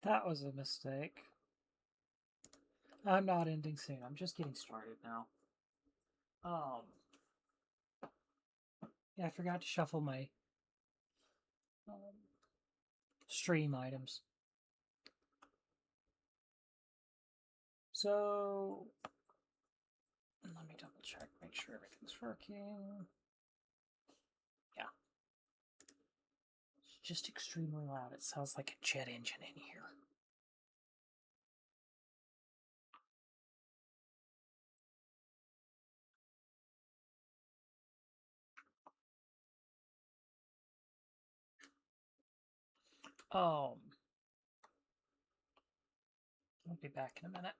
That was a mistake. I'm not ending soon. I'm just getting started now. Um, yeah, I forgot to shuffle my um, stream items. So let me double check, make sure everything's working. Yeah. It's just extremely loud. It sounds like a jet engine in here. I'll be back in a minute.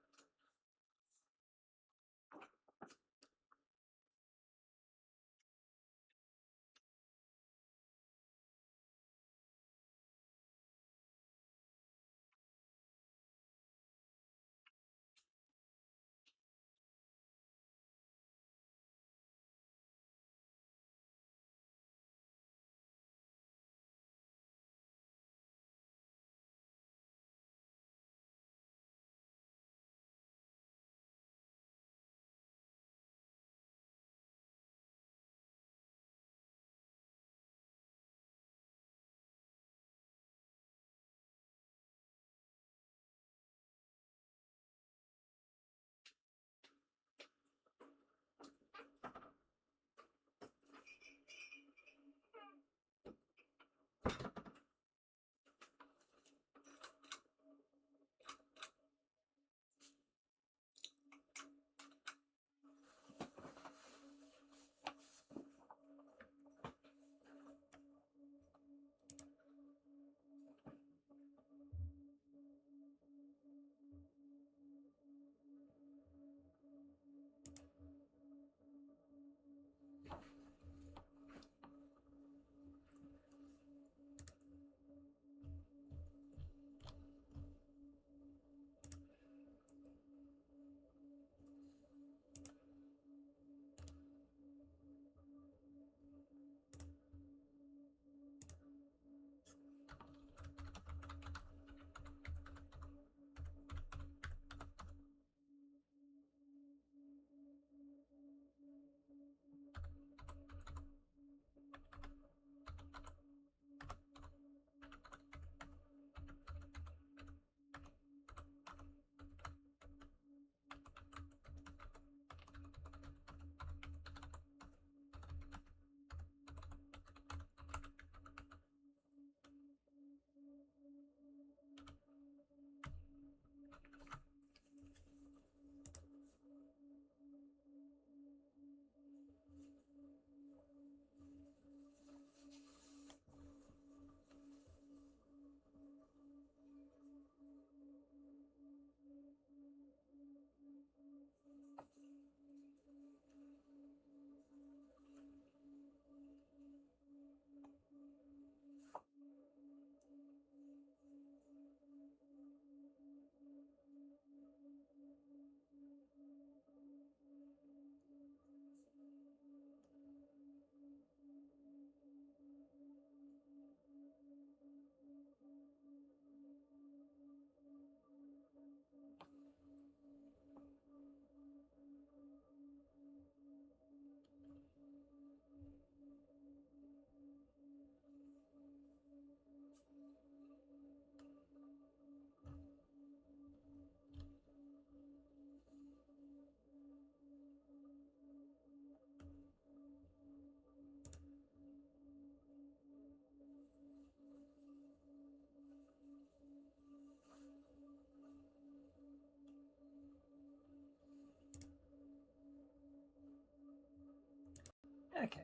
Okay.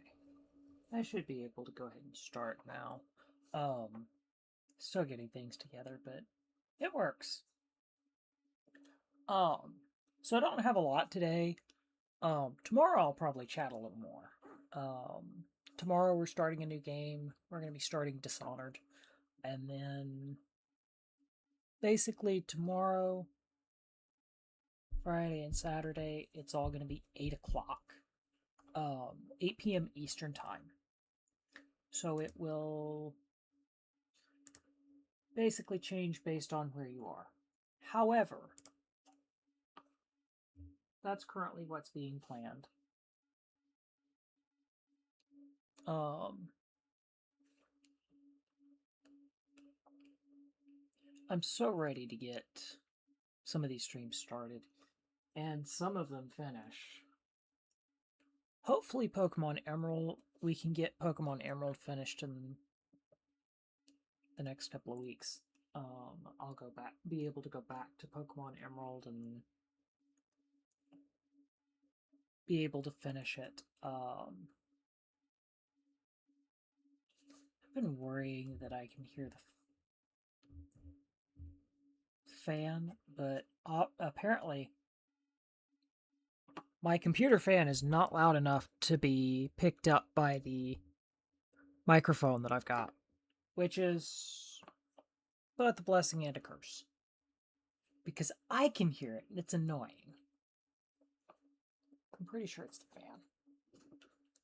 I should be able to go ahead and start now. Um, Still getting things together, but it works. Um, so I don't have a lot today. Tomorrow I'll probably chat a little more. Tomorrow we're starting a new game. We're going to be starting Dishonored. And then basically tomorrow, Friday, and Saturday, it's all going to be 8 o'clock, 8 p.m. Eastern Time. So it will basically change based on where you are. However, that's currently what's being planned. Um, I'm so ready to get some of these streams started and some of them finish. Hopefully, Pokemon Emerald, we can get Pokemon Emerald finished in the next couple of weeks. I'll be able to go back to Pokemon Emerald and be able to finish it. I've been worrying that I can hear the fan, but apparently my computer fan is not loud enough to be picked up by the microphone that I've got, which is both a blessing and a curse. Because I can hear it, and it's annoying. I'm pretty sure it's the fan.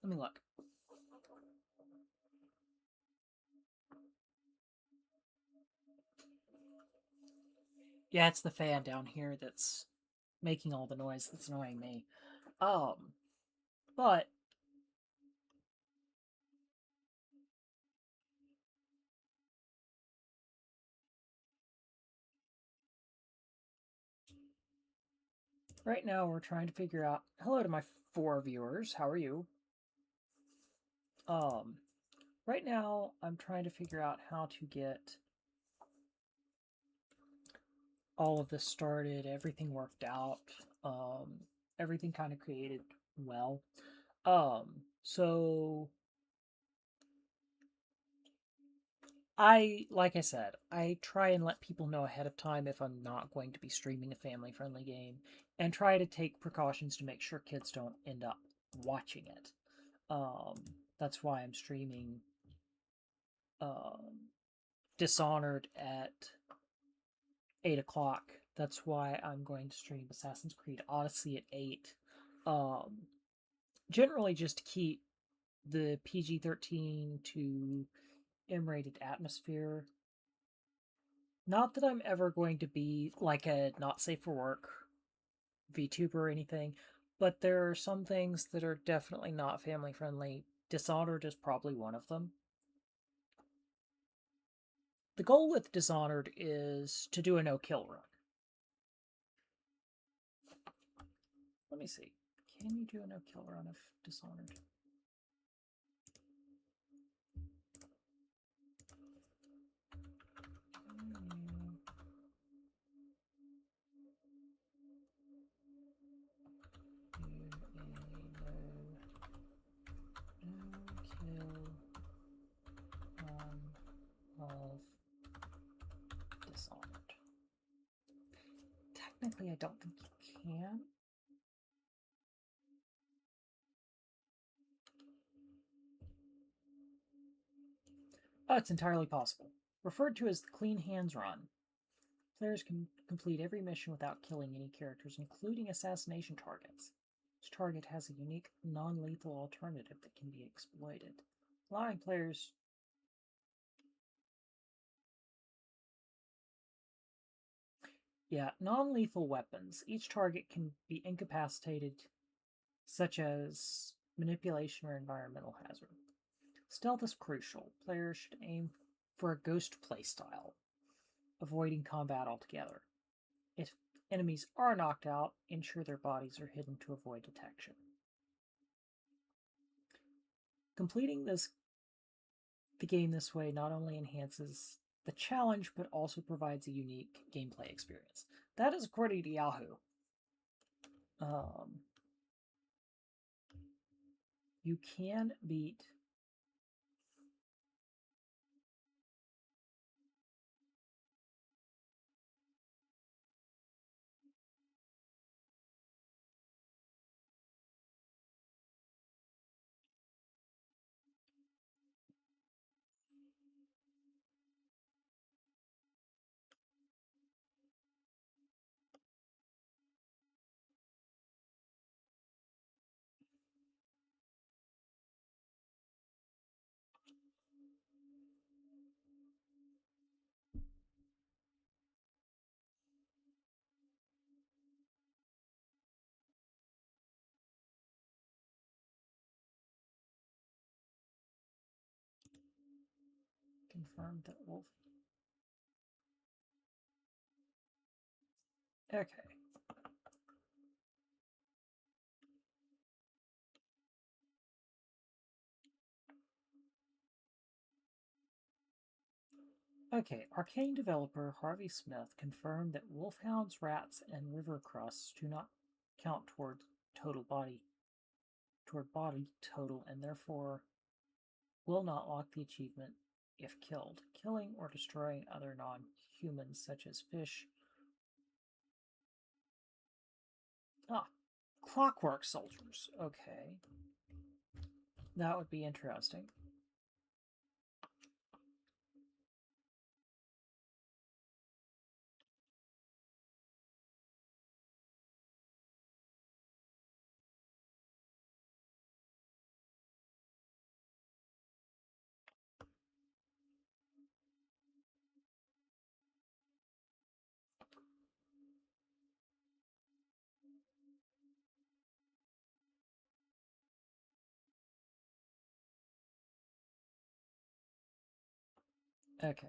Let me look. Yeah, it's the fan down here that's making all the noise that's annoying me. But right now we're trying to figure out. Hello to my 4 viewers. How are you? Um, right now I'm trying to figure out how to get all of this started, everything worked out, everything kind of created well. So like I said, I try and let people know ahead of time if I'm not going to be streaming a family friendly game and try to take precautions to make sure kids don't end up watching it. Um, that's why I'm streaming um, Dishonored at 8 o'clock. That's why I'm going to stream Assassin's Creed Odyssey at 8. Um, generally, just to keep the PG 13 to M rated atmosphere. Not that I'm ever going to be like a not safe for work VTuber or anything, but there are some things that are definitely not family friendly. Dishonored is probably one of them. The goal with Dishonored is to do a no kill run. Let me see. Can you do a no kill run of Dishonored? Of Dishonored. Technically, I don't think you can. Oh, it's entirely possible. Referred to as the Clean Hands Run. Players can complete every mission without killing any characters, including assassination targets. Each target has a unique, non-lethal alternative that can be exploited, allowing players. Yeah, non-lethal weapons. Each target can be incapacitated, such as manipulation or environmental hazard. Stealth is crucial. Players should aim for a ghost playstyle, avoiding combat altogether. If enemies are knocked out, ensure their bodies are hidden to avoid detection. Completing the game this way not only enhances the challenge, but also provides a unique gameplay experience. That is according to Yahoo. Um, you can beat. confirmed that wolf. Okay. Okay, Arcane developer Harvey Smith confirmed that wolfhounds, rats, and river crusts do not count toward body total, and therefore will not lock the achievement if killed. Killing or destroying other non-humans such as fish. Ah, clockwork soldiers. Okay, that would be interesting. Okay.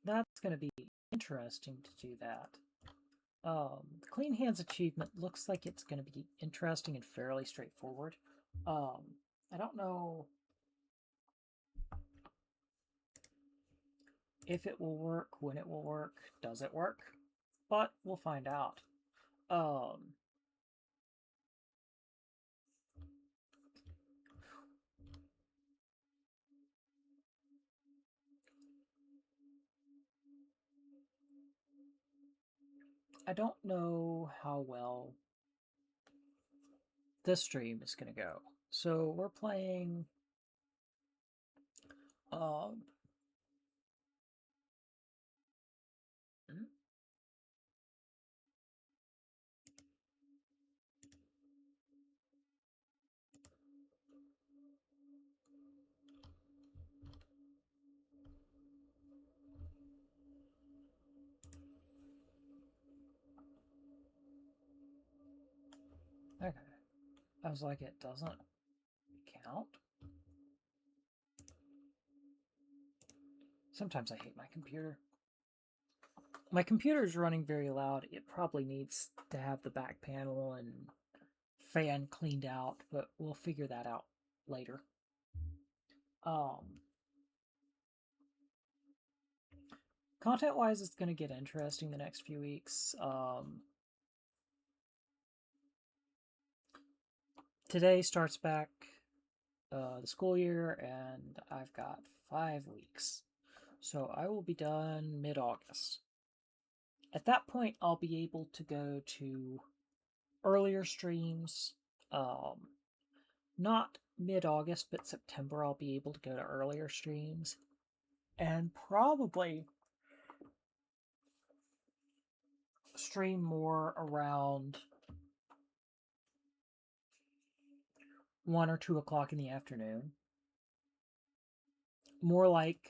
That's going to be interesting to do that. The Clean Hands achievement looks like it's going to be interesting and fairly straightforward. Um, I don't know if it will work, when it will work, does it work? But we'll find out. Um, I don't know how well this stream is going to go. So we're playing. Um, hmm? Okay. I was like, it doesn't count. Sometimes I hate my computer. My computer is running very loud. It probably needs to have the back panel and fan cleaned out, but we'll figure that out later. Um, Content wise, it's going to get interesting the next few weeks. Today starts back the school year, and I've got 5 weeks. So I will be done mid August. At that point, I'll be able to go to earlier streams. Not mid August, but September, I'll be able to go to earlier streams. And probably stream more around 1 or 2 o'clock in the afternoon. More like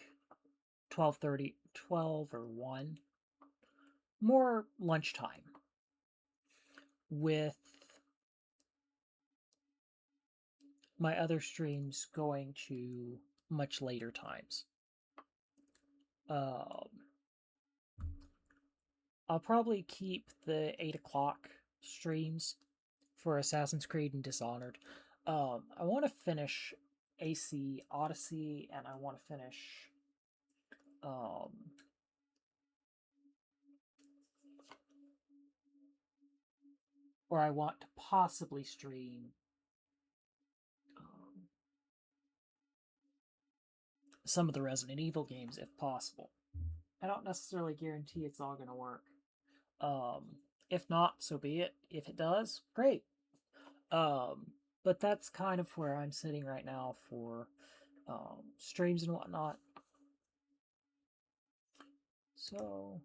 12:30, 12 or 1. More lunchtime. With my other streams going to much later times. Um, I'll probably keep the 8 o'clock streams for Assassin's Creed and Dishonored. I want to finish AC Odyssey, and I want to finish um, or I want to possibly stream some of the Resident Evil games if possible. I don't necessarily guarantee it's all going to work. If not, so be it. If it does, great. But that's kind of where I'm sitting right now for streams and whatnot. So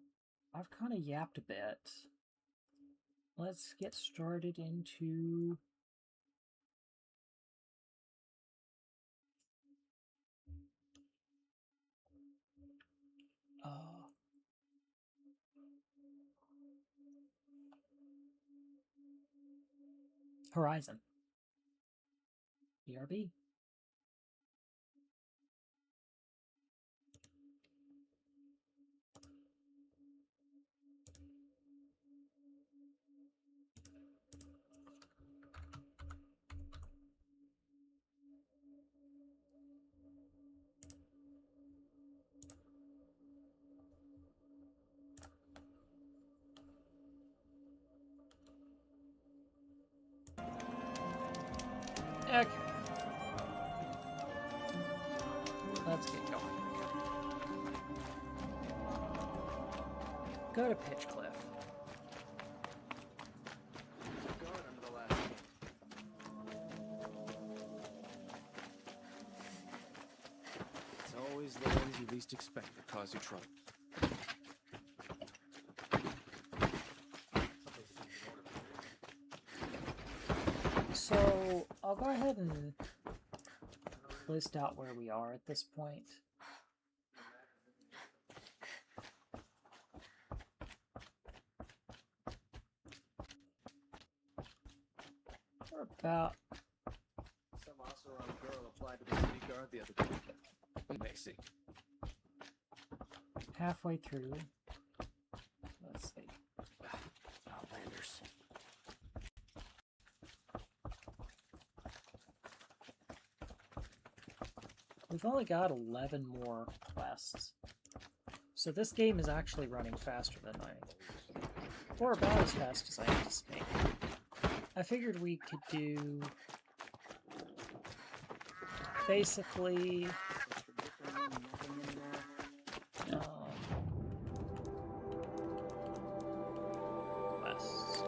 I've kind of yapped a bit. Let's get started into Horizon. BRB. Okay. Let's get going. Go to Pitchcliff. It's always the ones you least expect that cause you trouble. So, I'll go ahead and list out where we are at this point. We're about... Some also girl applied to the city guard the other day. Amazing. halfway through. Let's see. Outlanders. We've only got 11 more quests. So this game is actually running faster than or about as fast as I anticipate. I figured we could do basically quests.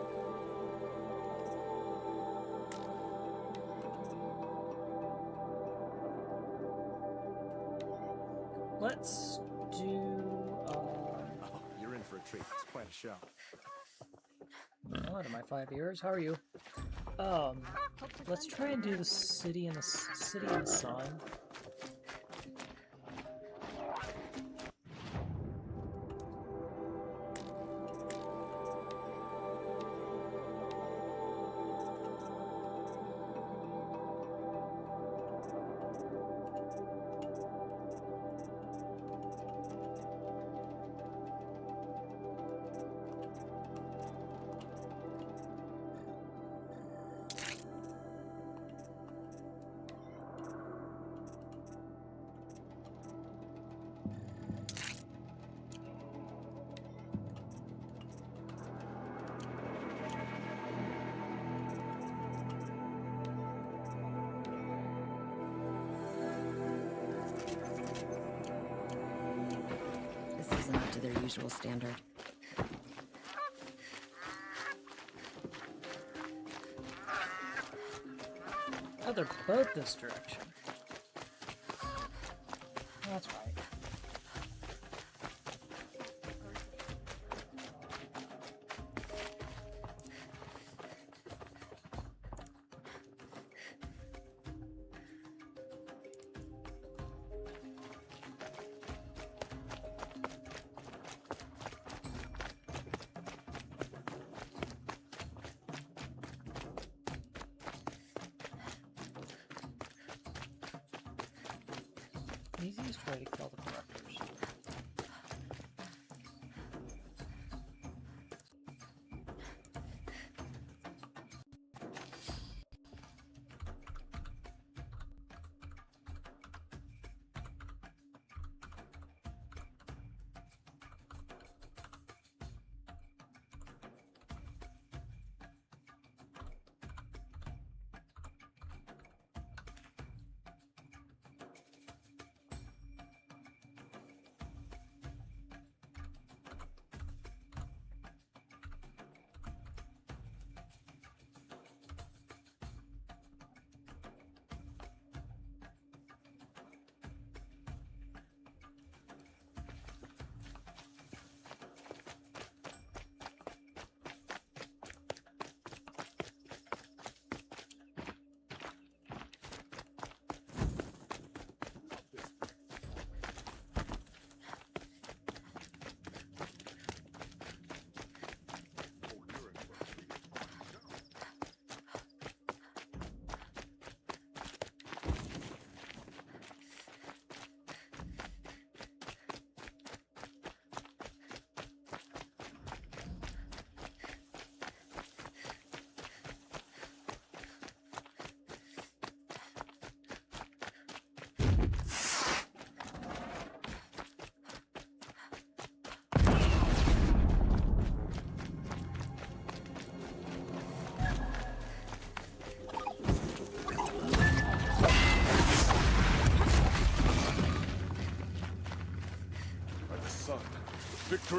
Let's do You're in for a treat. It's quite a show. what am I, 5 years? How are you? Let's try and do the city in the sun. This isn't up to their usual standard. Oh, they're both this direction. That's right. Easiest way to kill the corruptors.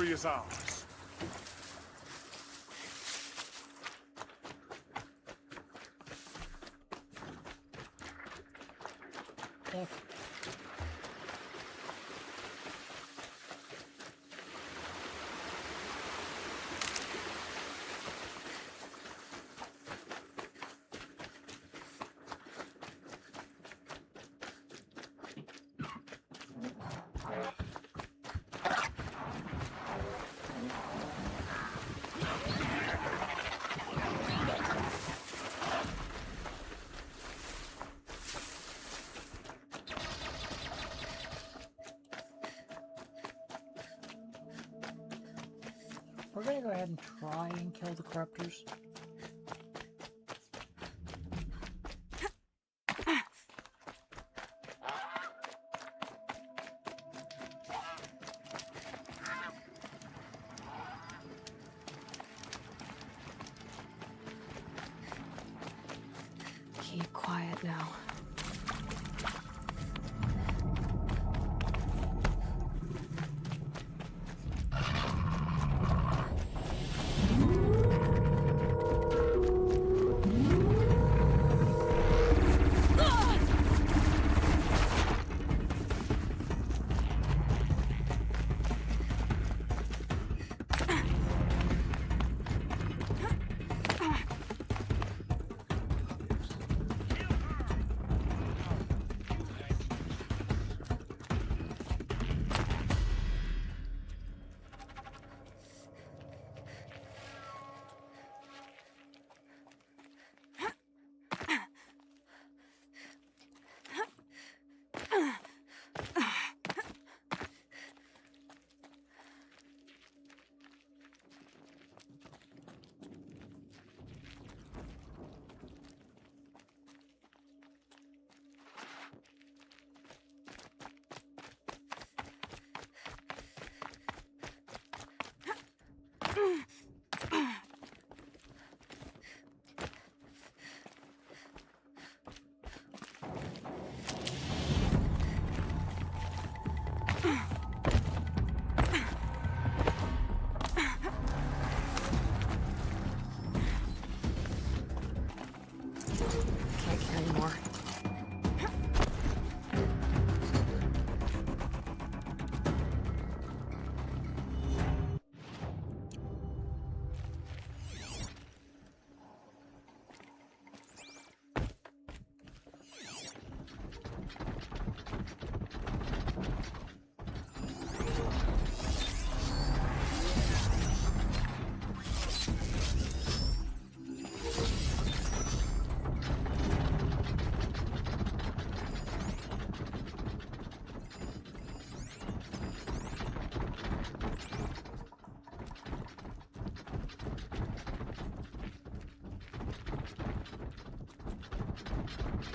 victory is ours. Yeah. We're gonna go ahead and try and kill the corruptors. Keep quiet now. Can't care anymore.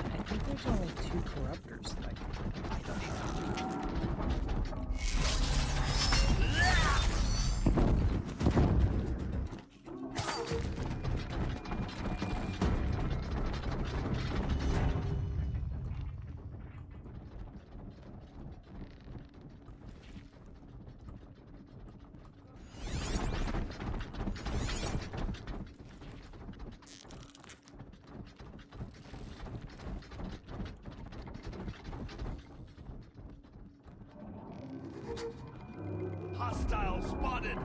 I think there's only 2 corruptors that I can Hostile spotted!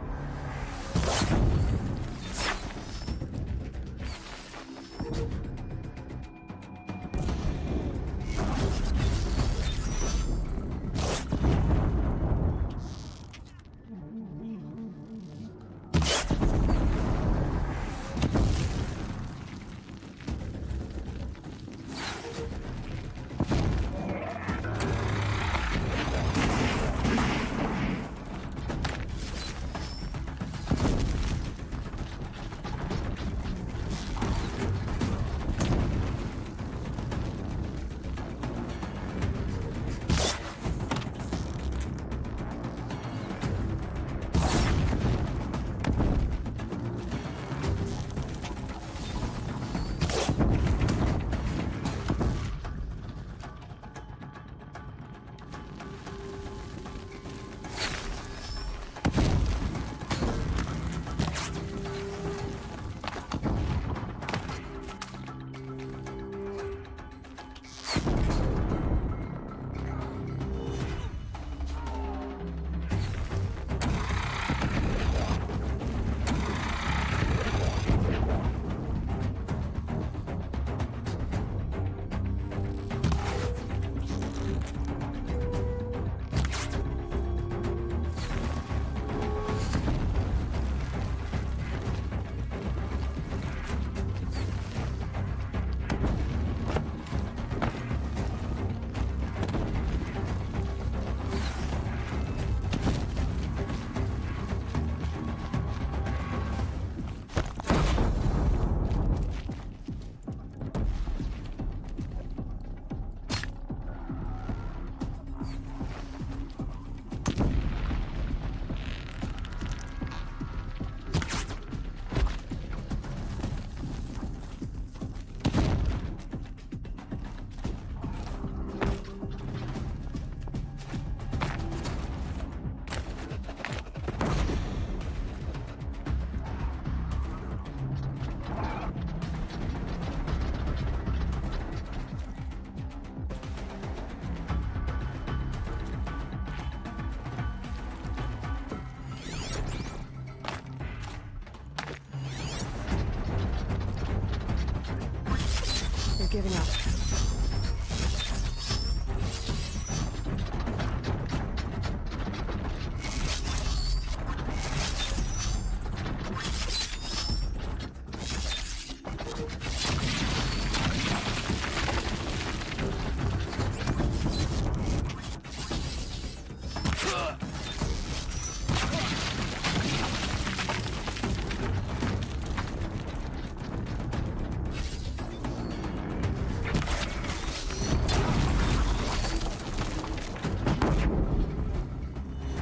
giving up.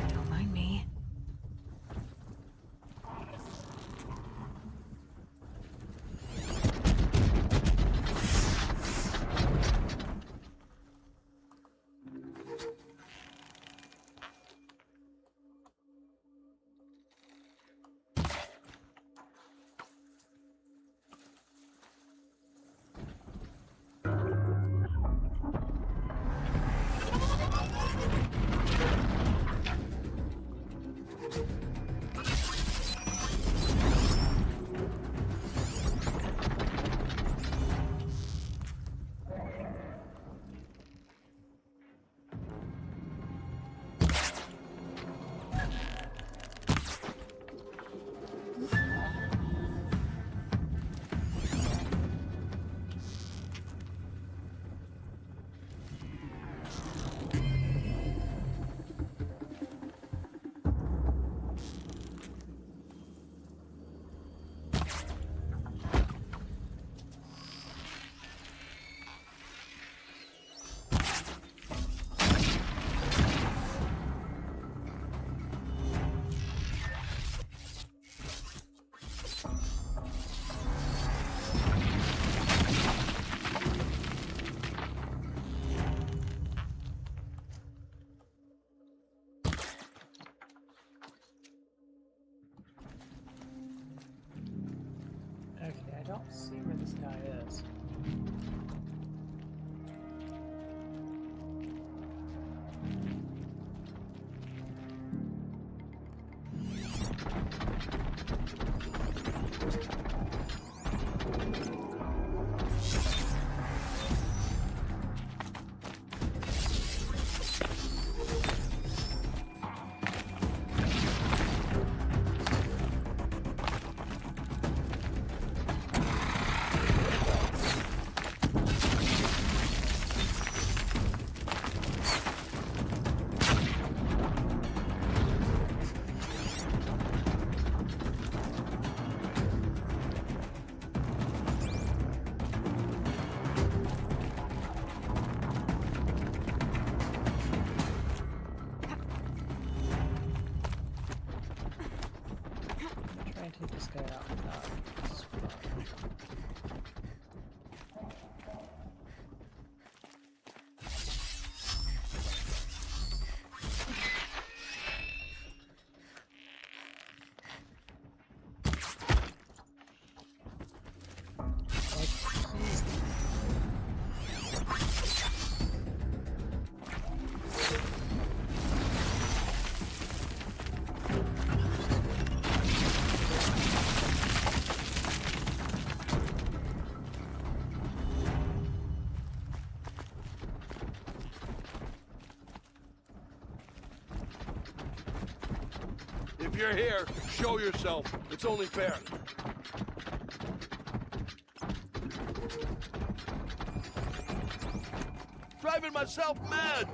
Don't mind me. Okay, I don't see where this guy is. Try and take this guy out without spawning. Like, he's If you're here, show yourself. It's only fair. Driving myself mad!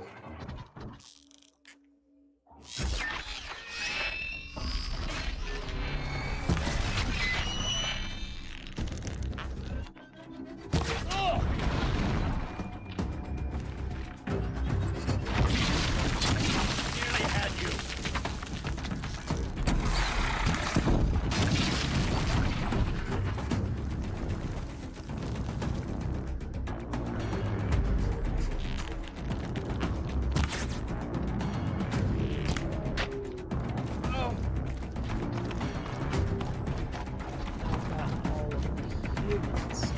Nearly had you. got all of the humans.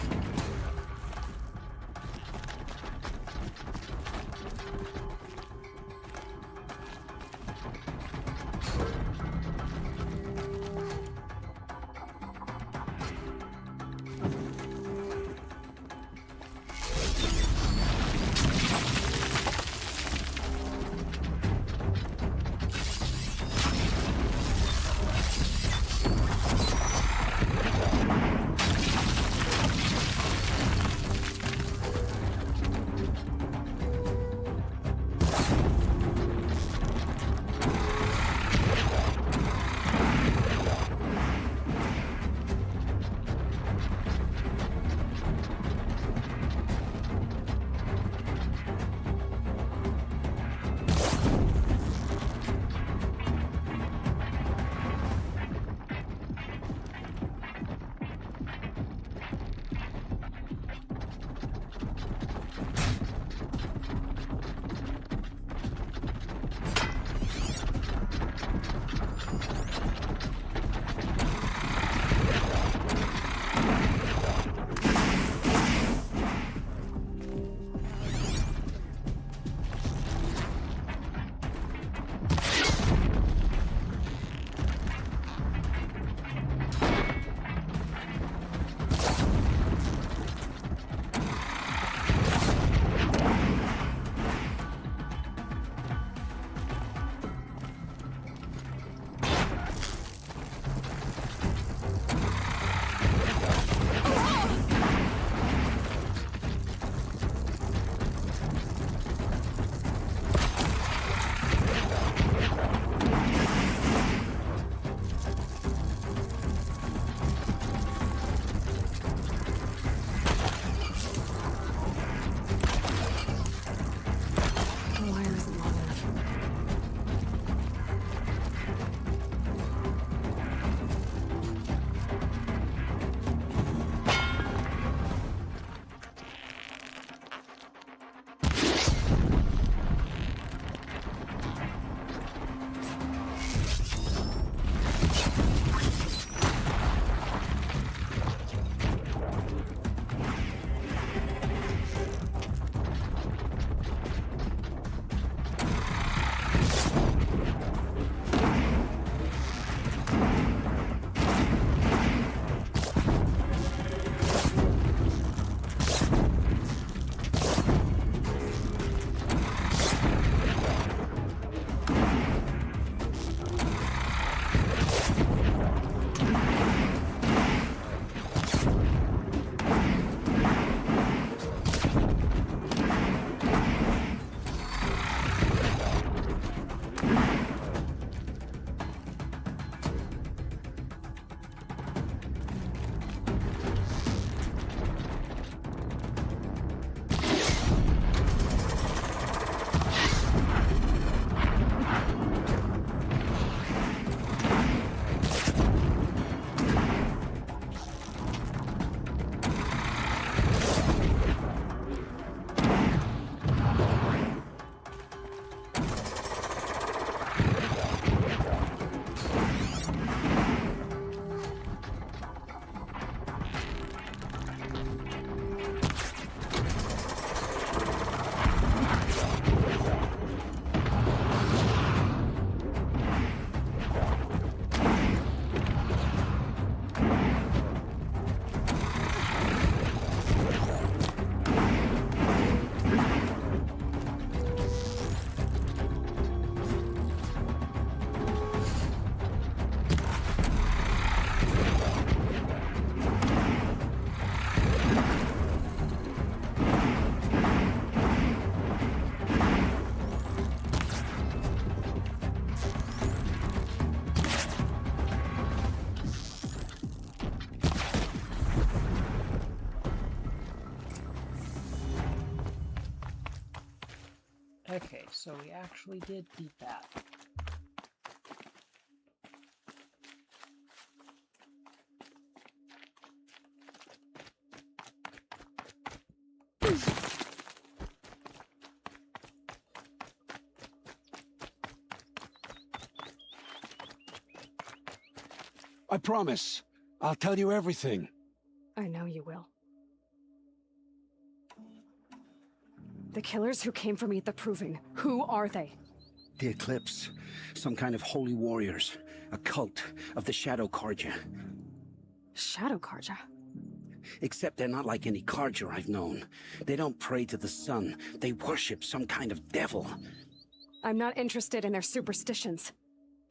Okay, so we actually did beat that. I promise. I'll tell you everything. I know you will. The killers who came for me at the Proving, who are they? The Eclipse. Some kind of holy warriors. A cult of the Shadow Carja. Shadow Karja? Except they're not like any Carja I've known. They don't pray to the sun. They worship some kind of devil. I'm not interested in their superstitions.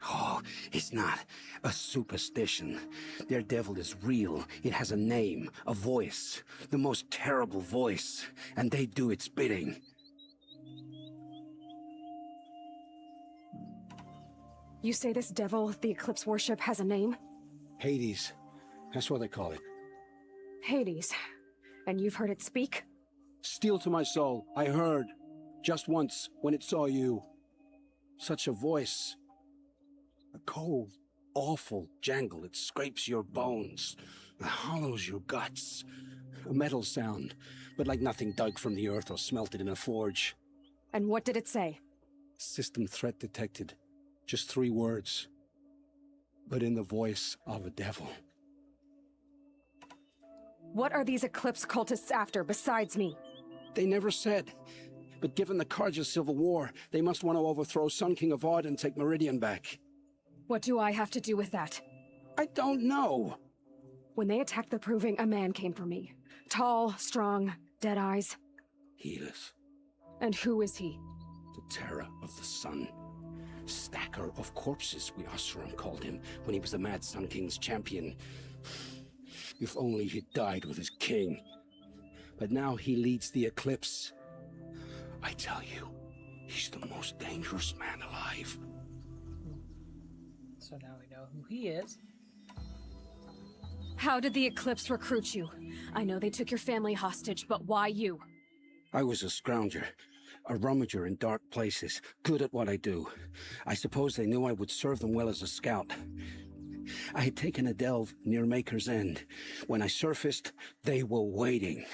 Oh, it's not a superstition. Their devil is real. It has a name, a voice. The most terrible voice. And they do its bidding. You say this devil the Eclipse worship has a name? Hades. That's what they call it. Hades. And you've heard it speak? Steel to my soul. I heard. Just once, when it saw you. Such a voice. A cold, awful jangle. It scrapes your bones. It hollows your guts. A metal sound, but like nothing dug from the earth or smelted in a forge. And what did it say? System threat detected. Just 3 words. But in the voice of a devil. What are these Eclipse cultists after besides me? They never said. But given the Carja civil war, they must want to overthrow Sun King of Odd and take Meridian back. What do I have to do with that? I don't know. When they attacked the Proving, a man came for me. Tall, strong, dead eyes. Helis, And who is he? the terror of the sun. Stacker of corpses, we Oseram called him, when he was the Mad Sun King's champion. If only he'd died with his king. But now he leads the Eclipse. I tell you, he's the most dangerous man alive. So now we know who he is. How did the Eclipse recruit you? I know they took your family hostage, but why you? I was a scrounger, a rummager in dark places, good at what I do. I suppose they knew I would serve them well as a scout. I had taken a delve near Maker's End. When I surfaced, they were waiting.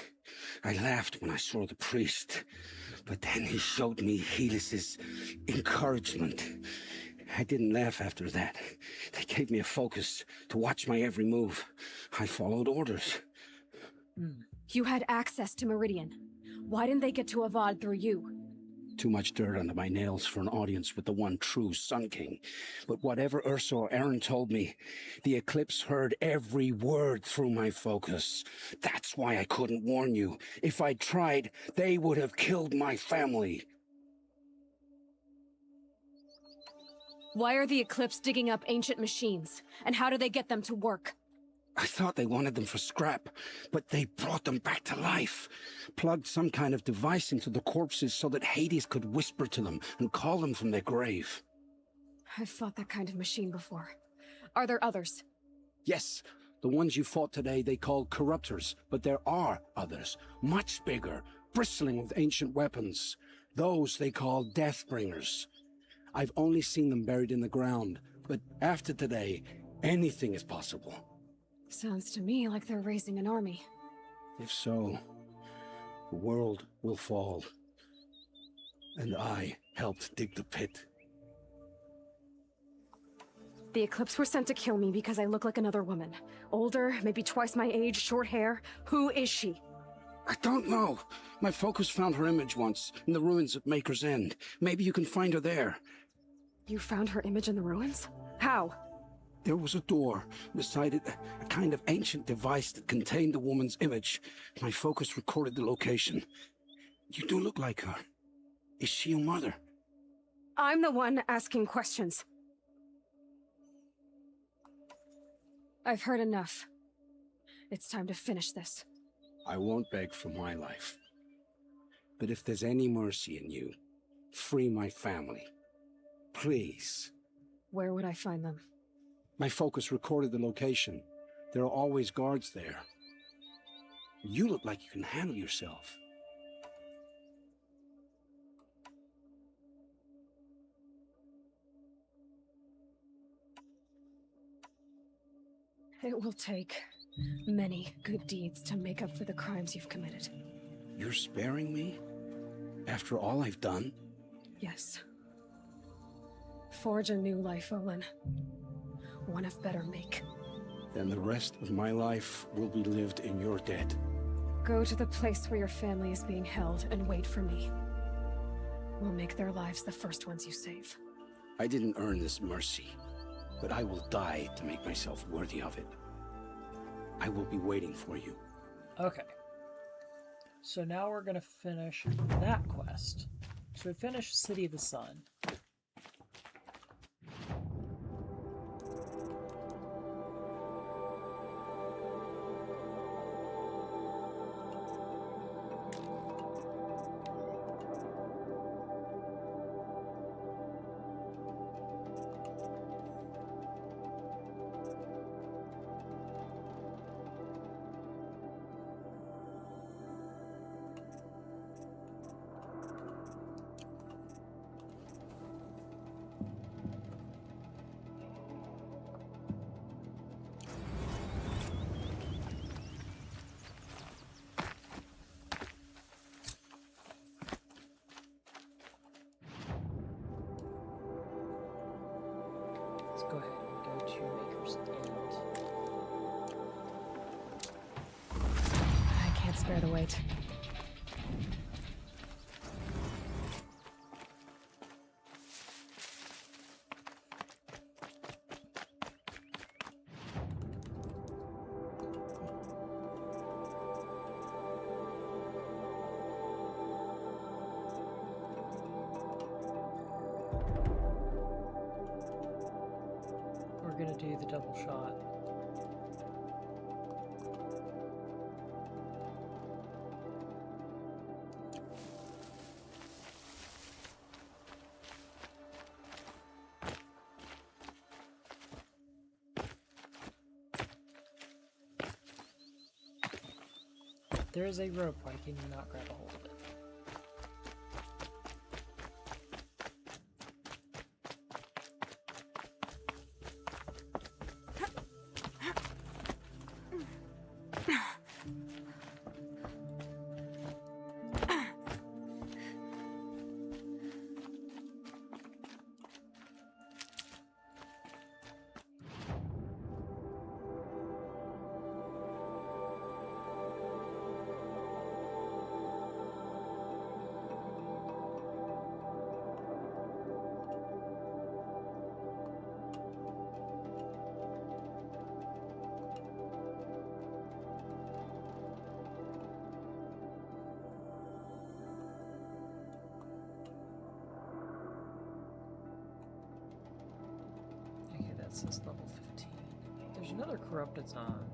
I laughed when I saw the priest, but then he showed me Helis's encouragement. I didn't laugh after that. They gave me a focus to watch my every move. I followed orders. You had access to Meridian. Why didn't they get to Avad through you? Too much dirt under my nails for an audience with the one true Sun King. But whatever Ursa or Aaron told me, the Eclipse heard every word through my focus. That's why I couldn't warn you. If I'd tried, they would have killed my family. Why are the Eclipse digging up ancient machines? And how do they get them to work? I thought they wanted them for scrap, but they brought them back to life. Plugged some kind of device into the corpses so that Hades could whisper to them and call them from their grave. I've fought that kind of machine before. Are there others? Yes, the ones you fought today they called corruptors, but there are others, much bigger, bristling with ancient weapons. Those they call Deathbringers. I've only seen them buried in the ground, but after today, anything is possible. Sounds to me like they're raising an army. If so, the world will fall. And I helped dig the pit. The Eclipse were sent to kill me because I look like another woman. Older, maybe twice my age, short hair. Who is she? I don't know. My focus found her image once, in the ruins at Maker's End. Maybe you can find her there. You found her image in the ruins? How? There was a door. Beside it, a kind of ancient device that contained the woman's image. My focus recorded the location. You do look like her. Is she your mother? I'm the one asking questions. I've heard enough. It's time to finish this. I won't beg for my life. But if there's any mercy in you, free my family. Please. Where would I find them? My focus recorded the location. There are always guards there. You look like you can handle yourself. It will take many good deeds to make up for the crimes you've committed. You're sparing me? After all I've done? Yes. Forge a new life, Owen. One of better make. Then the rest of my life will be lived in your debt. Go to the place where your family is being held and wait for me. We'll make their lives the first ones you save. I didn't earn this mercy, but I will die to make myself worthy of it. I will be waiting for you. Okay. So now we're going to finish that quest. So we finished City of the Sun. Let's go ahead and go to Maker's End. I can't spare the wait. We're going to do the double shot. There is a rope. Why can you not grab a hold of it? Okay, that says level 15. There's another corrupted zone.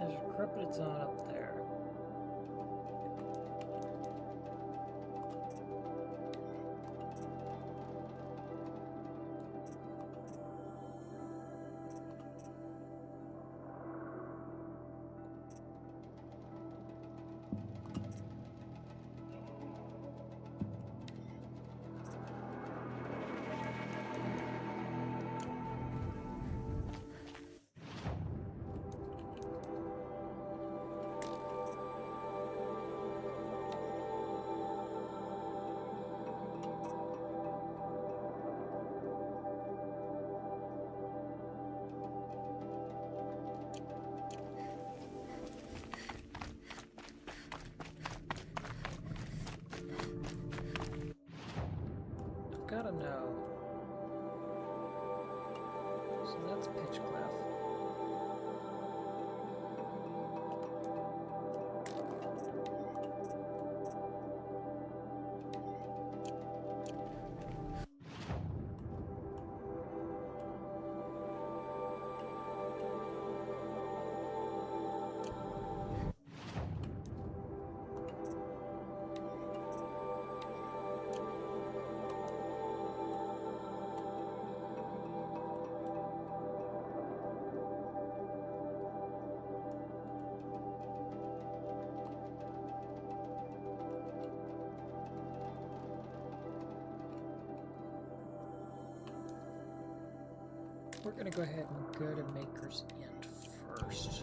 There's a corrupted zone up there. So that's Pitchcliff. We're gonna go ahead and go to Maker's End first.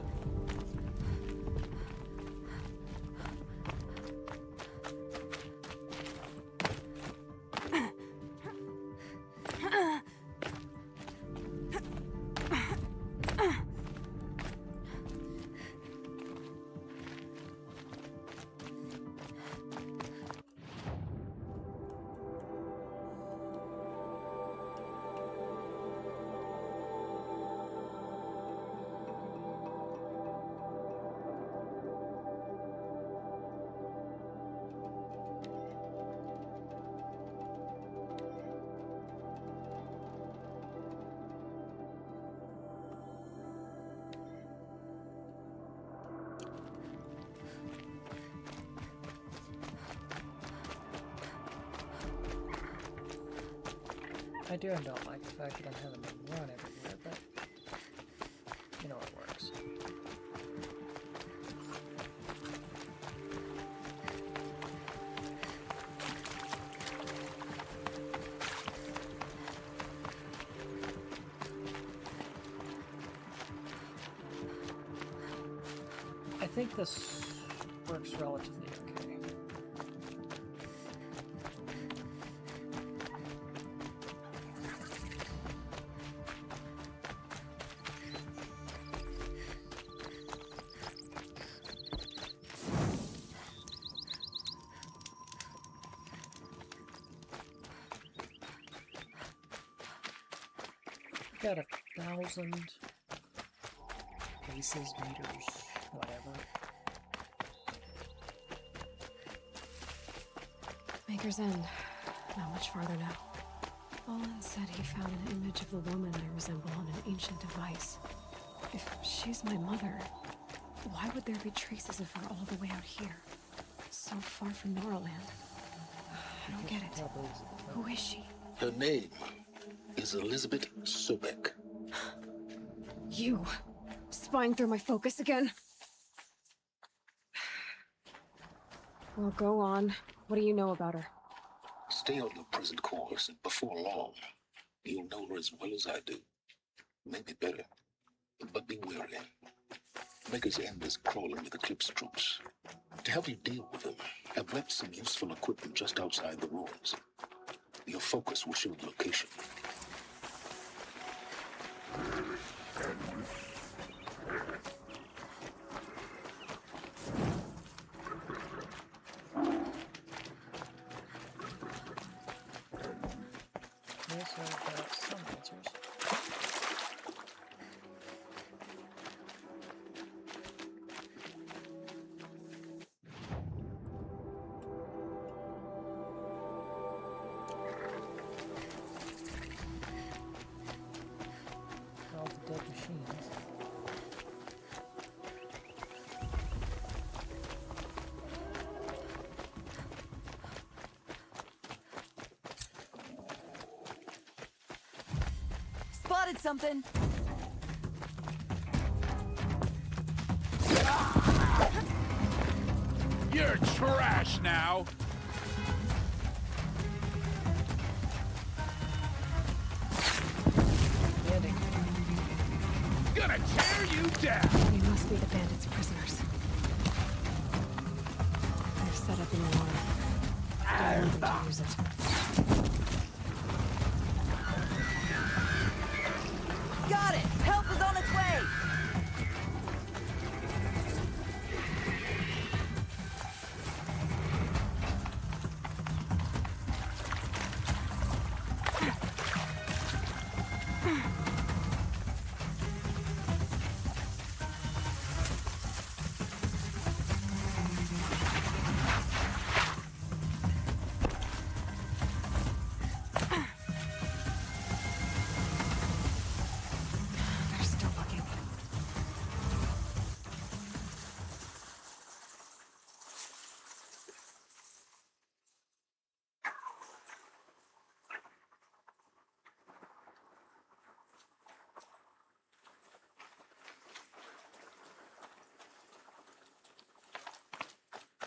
I do and don't like the fact that I'm having to run everywhere, but you know it works. I think this works relatively okay. Got 1,000 paces, meters, whatever. Maker's End. Not much farther now. Olin said he found an image of the woman I resemble on an ancient device. If she's my mother, why would there be traces of her all the way out here? So far from Norland. I don't get it. Who is she? Her name is Elizabeth Sobek. You. Spying through my focus again? Well, go on. What do you know about her? Stay on your present course, and before long, you'll know her as well as I do. Maybe better. But be wary. Maker's End is crawling with Eclipse troops. To help you deal with them, I've left some useful equipment just outside the ruins. Your focus will show the location. Yes, I've got some answers. All the dead machines. Spotted something. You're trash now. Landing. Gonna tear you down. They must be the bandits' prisoners. They've set up an alarm. Don't want them to use it. Got it. Help is on its way.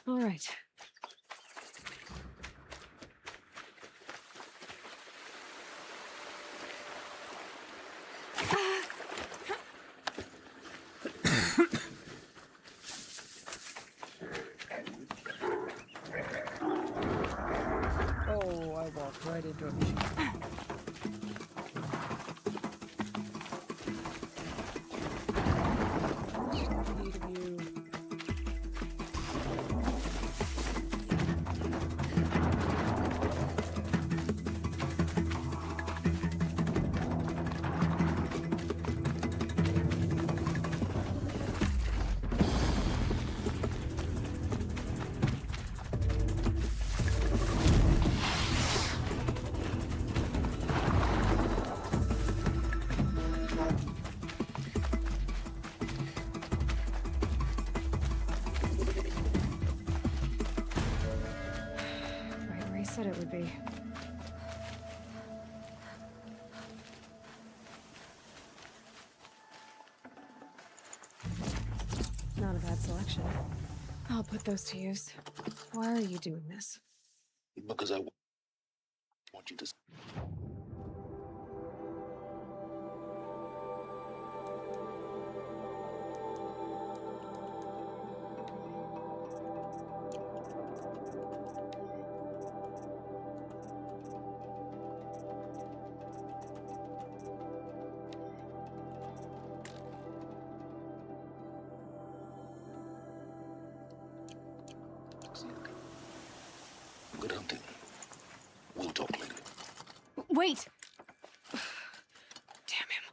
All right. Oh, I walked right into a machine. Eight of you. Right where he said it would be. Not a bad selection. I'll put those to use. Why are you doing this? Because I want you to. Good hunting. We'll talk later. Wait! Damn him.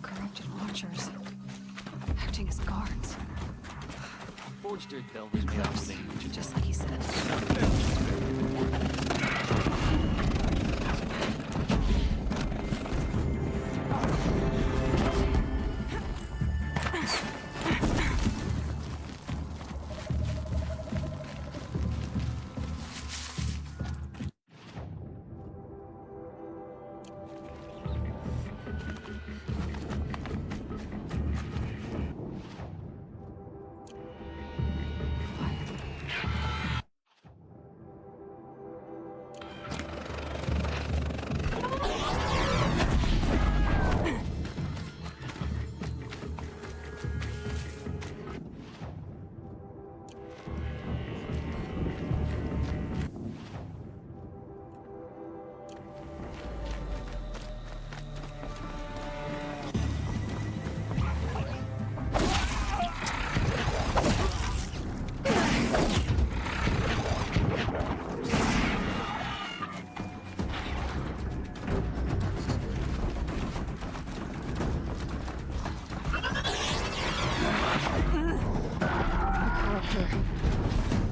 Corrupted watchers. Acting as guards. Forged dirt delvers made out with language. Just like he said.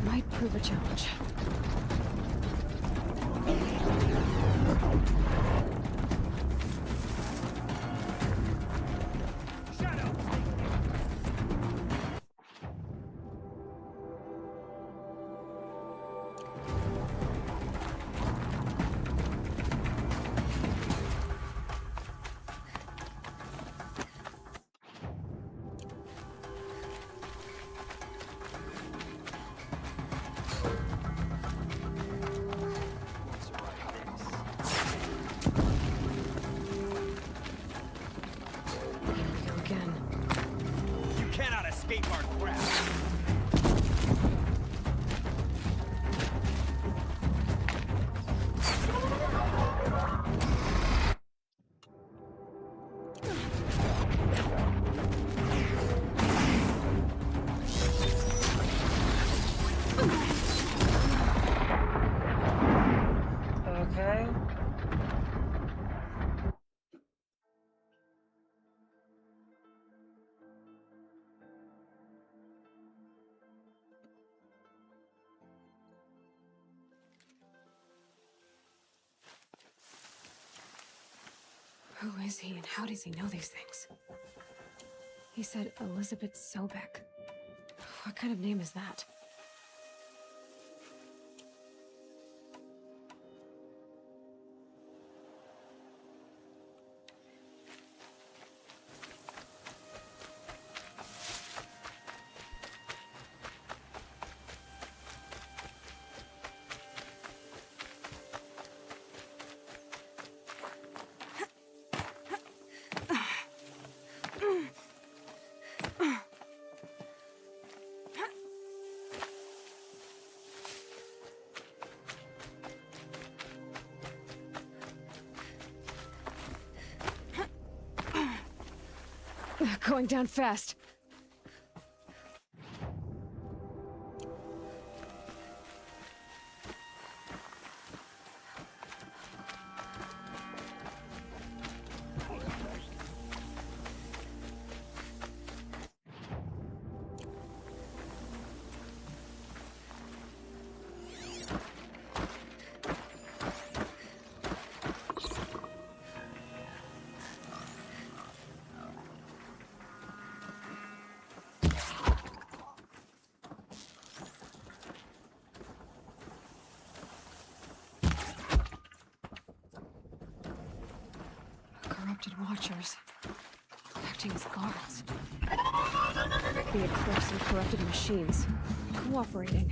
Might prove a challenge. Who is he and how does he know these things? He said Elizabeth Sobek. What kind of name is that? Going down fast. Corrupted watchers. Acting as guards. The Eclipse and corrupted machines. Cooperating.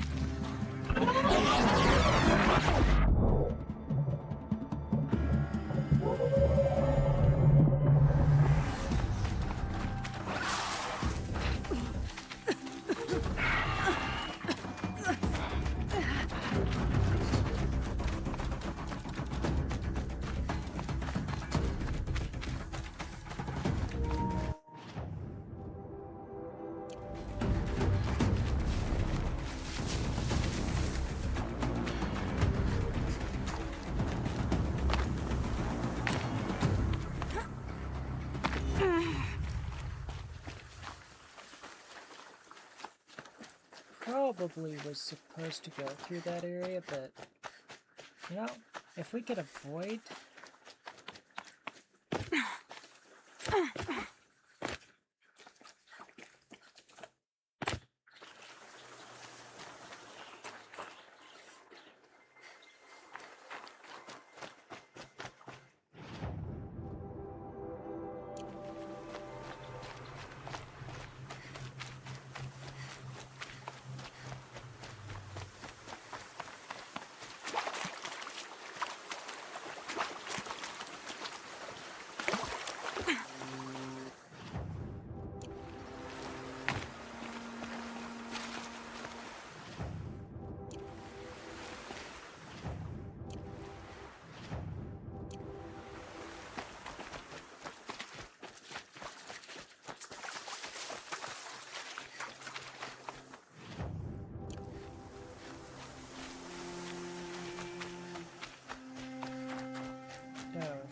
Probably was supposed to go through that area, but you know, if we could avoid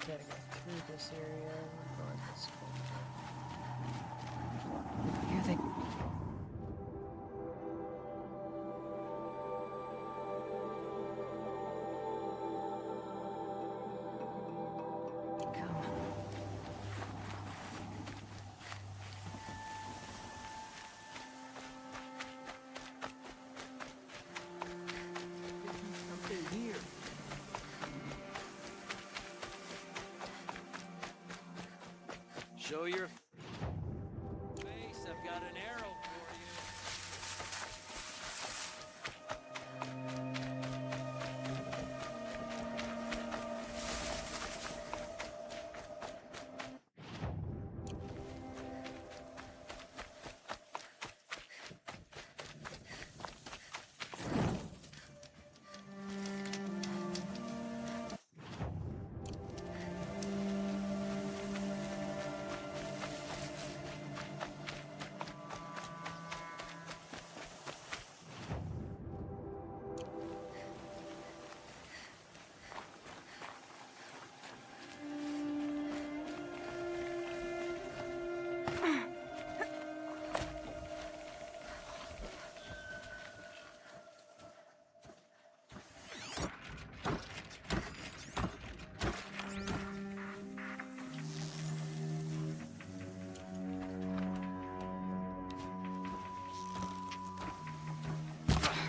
gotta go through this area regardless. Here they... come. Something here. Show your face. I've got an arrow for you.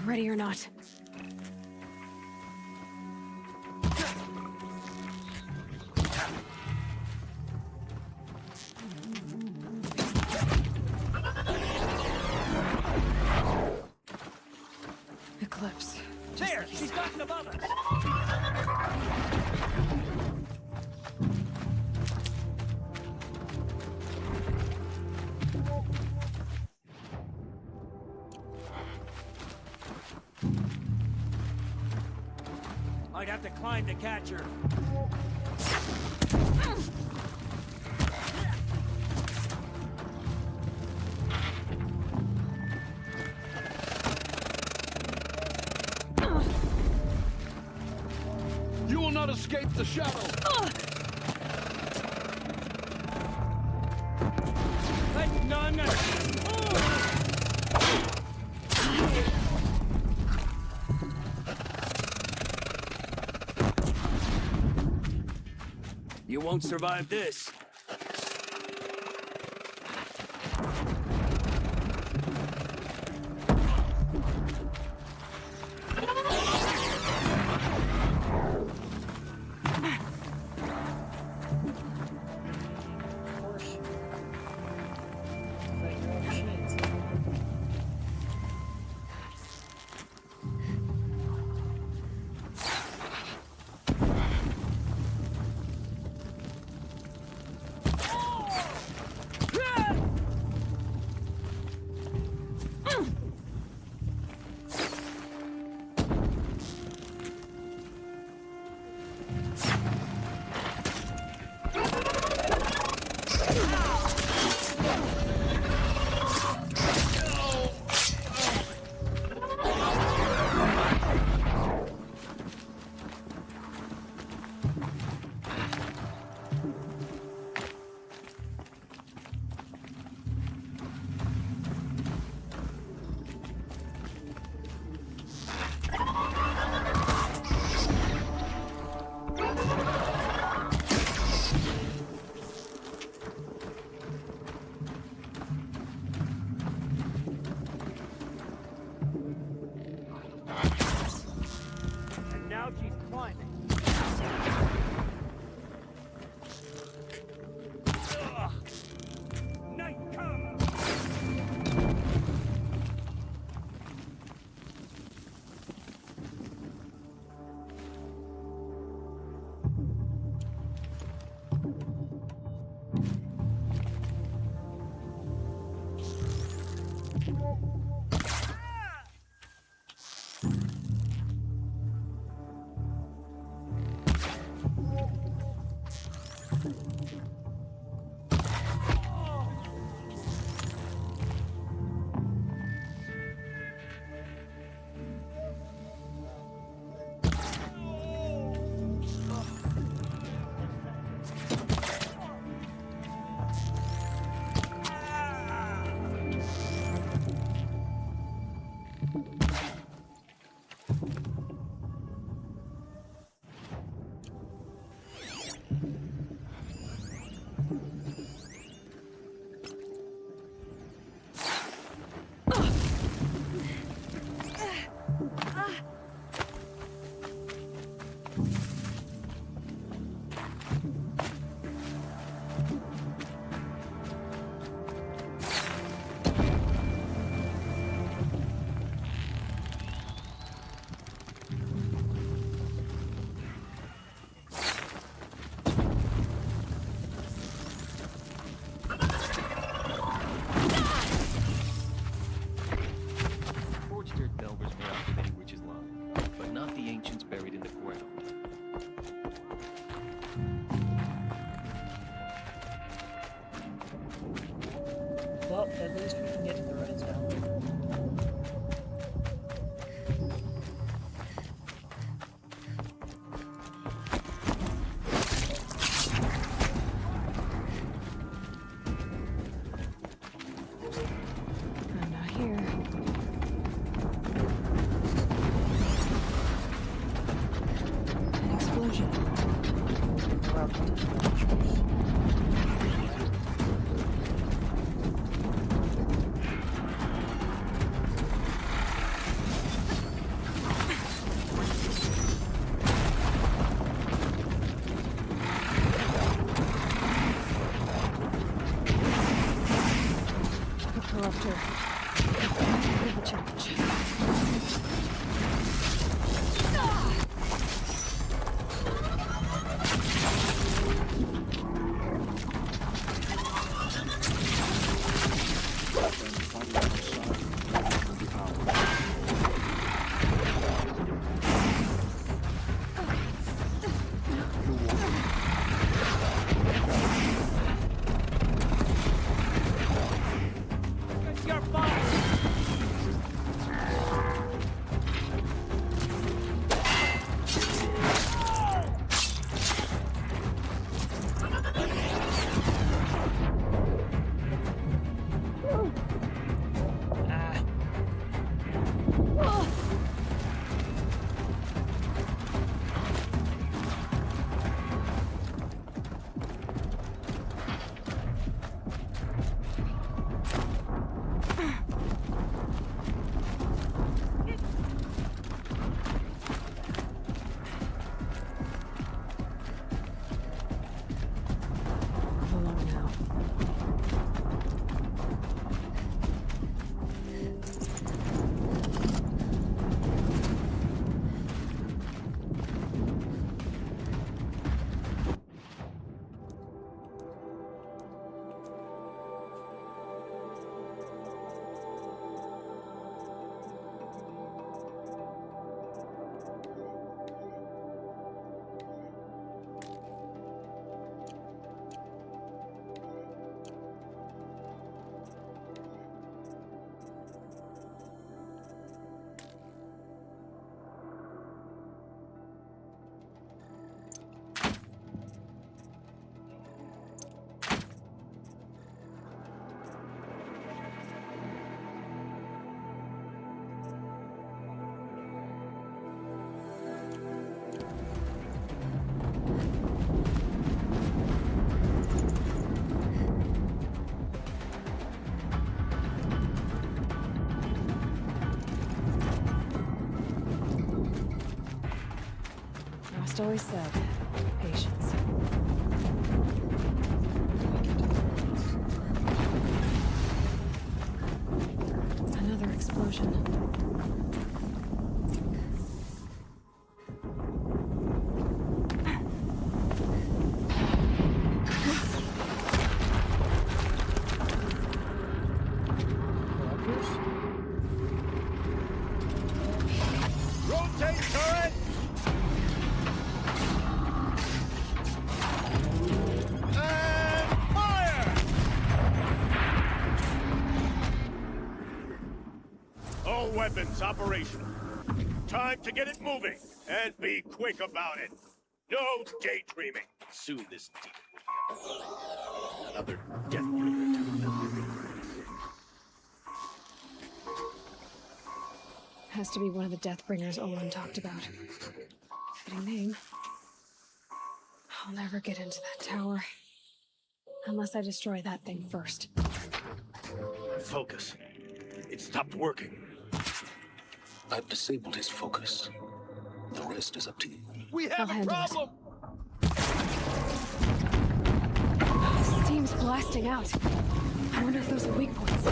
Ready or not. Eclipse. There! She's gotten above us! I'd have to climb to catch her. You will not escape the shadow. No, I'm not. You won't survive this. Of course. Right, your own machines. And now she's climbing. Ugh. Night come! Just always said, patience. Another explosion. Rotate turret! And fire! All weapons operational. Time to get it moving, and be quick about it. No daydreaming. Soon this demon will be another death bringer to remember. Has to be one of the Deathbringers Olin talked about. Fitting name. I'll never get into that tower. Unless I destroy that thing first. Focus. It stopped working. I've disabled his focus. The rest is up to you. We I'll have a handle it. problem! Steam's blasting out. I wonder if those are weak points.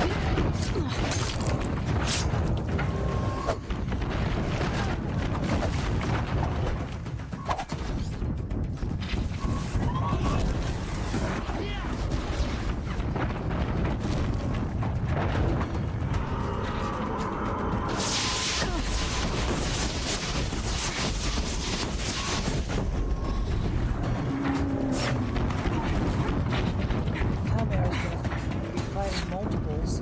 Tell me I was gonna be fighting multiples.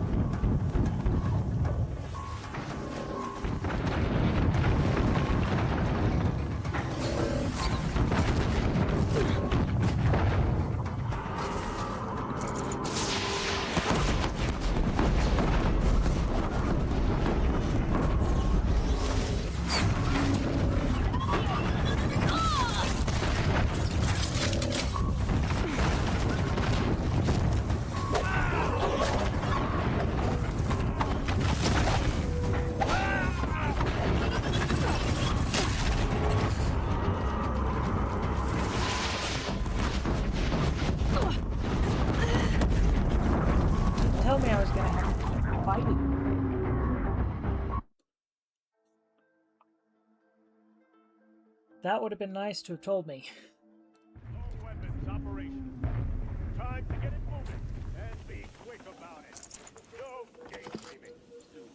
Tell me I was gonna have to fight it. That would have been nice to have told me. All weapons operational. Time to get it moving, and be quick about it. No daydreaming. Soon.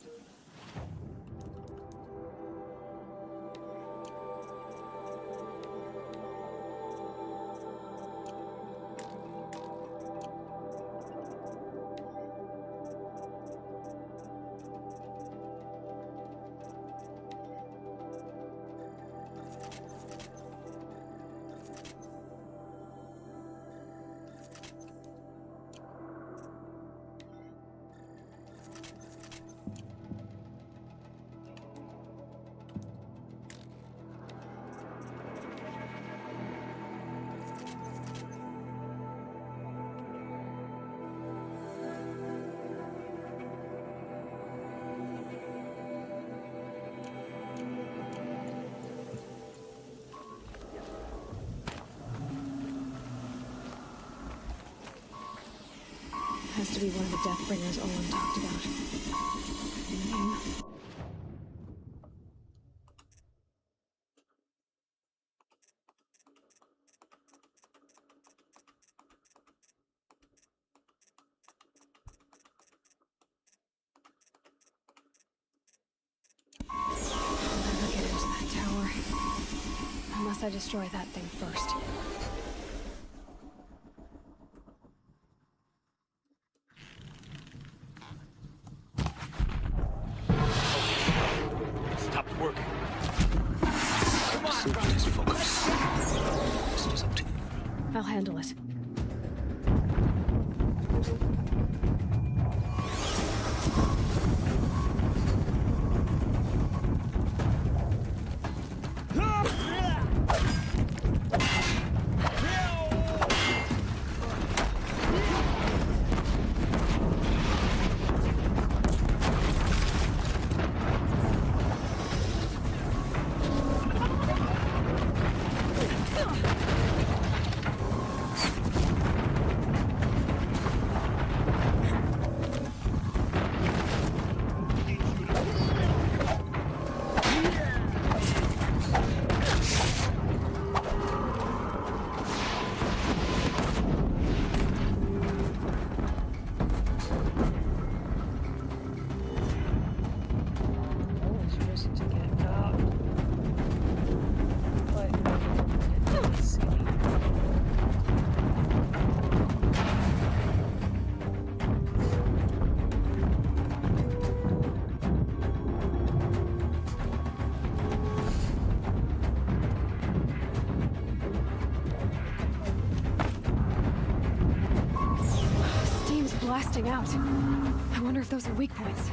Has to be one of the Deathbringers Olin talked about. Fitting name. I'll never get into that tower. Unless I destroy that thing first. It stopped working. I've disabled his focus. The rest is up to you. I'll handle it. busting out. I wonder if those are weak points.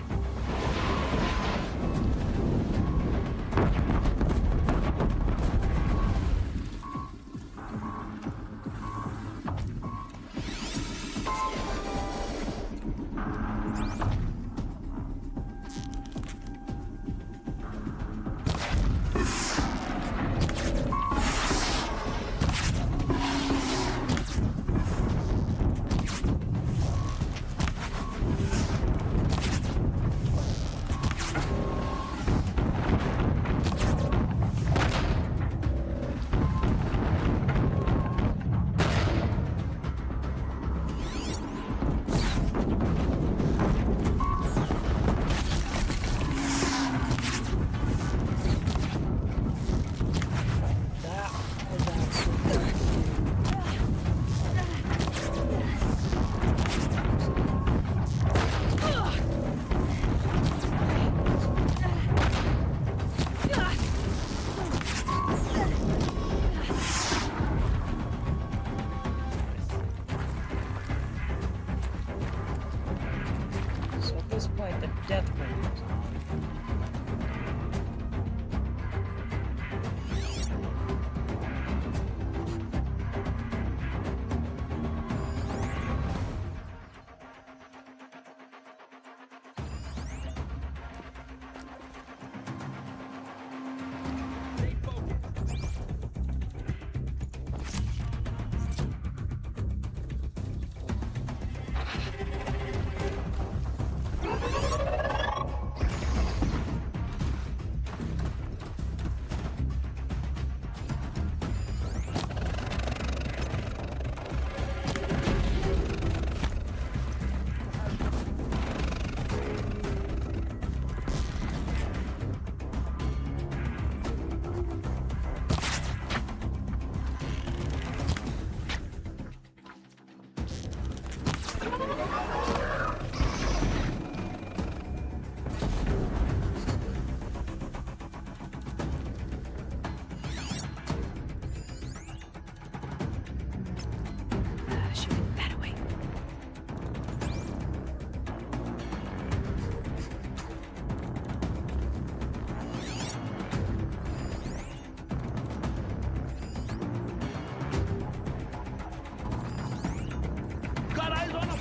Death Ring is on. Shooting that away. Got eyes on him!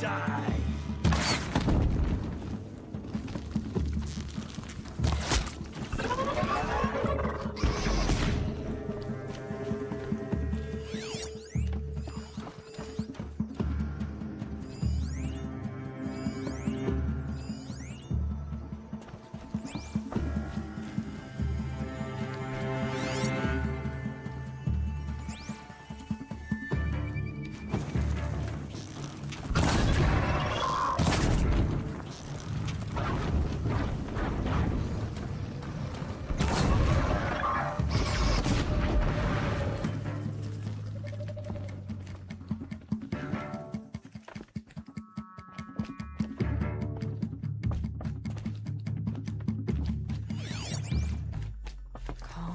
die. Calm.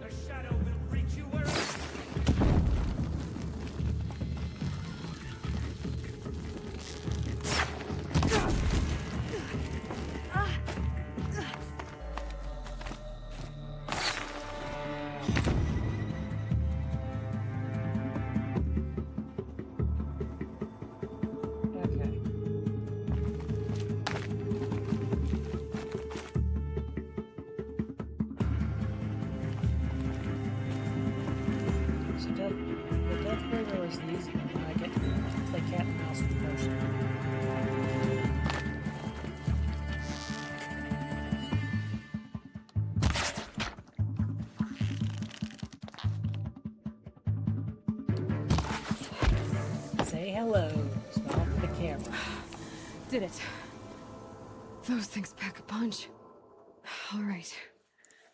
The shadow will reach you wherever. Okay. So the death trigger was the easy one. I get to play cat and mouse with person. Say hello. Smile for the camera. Did it. Those things pack a punch. All right.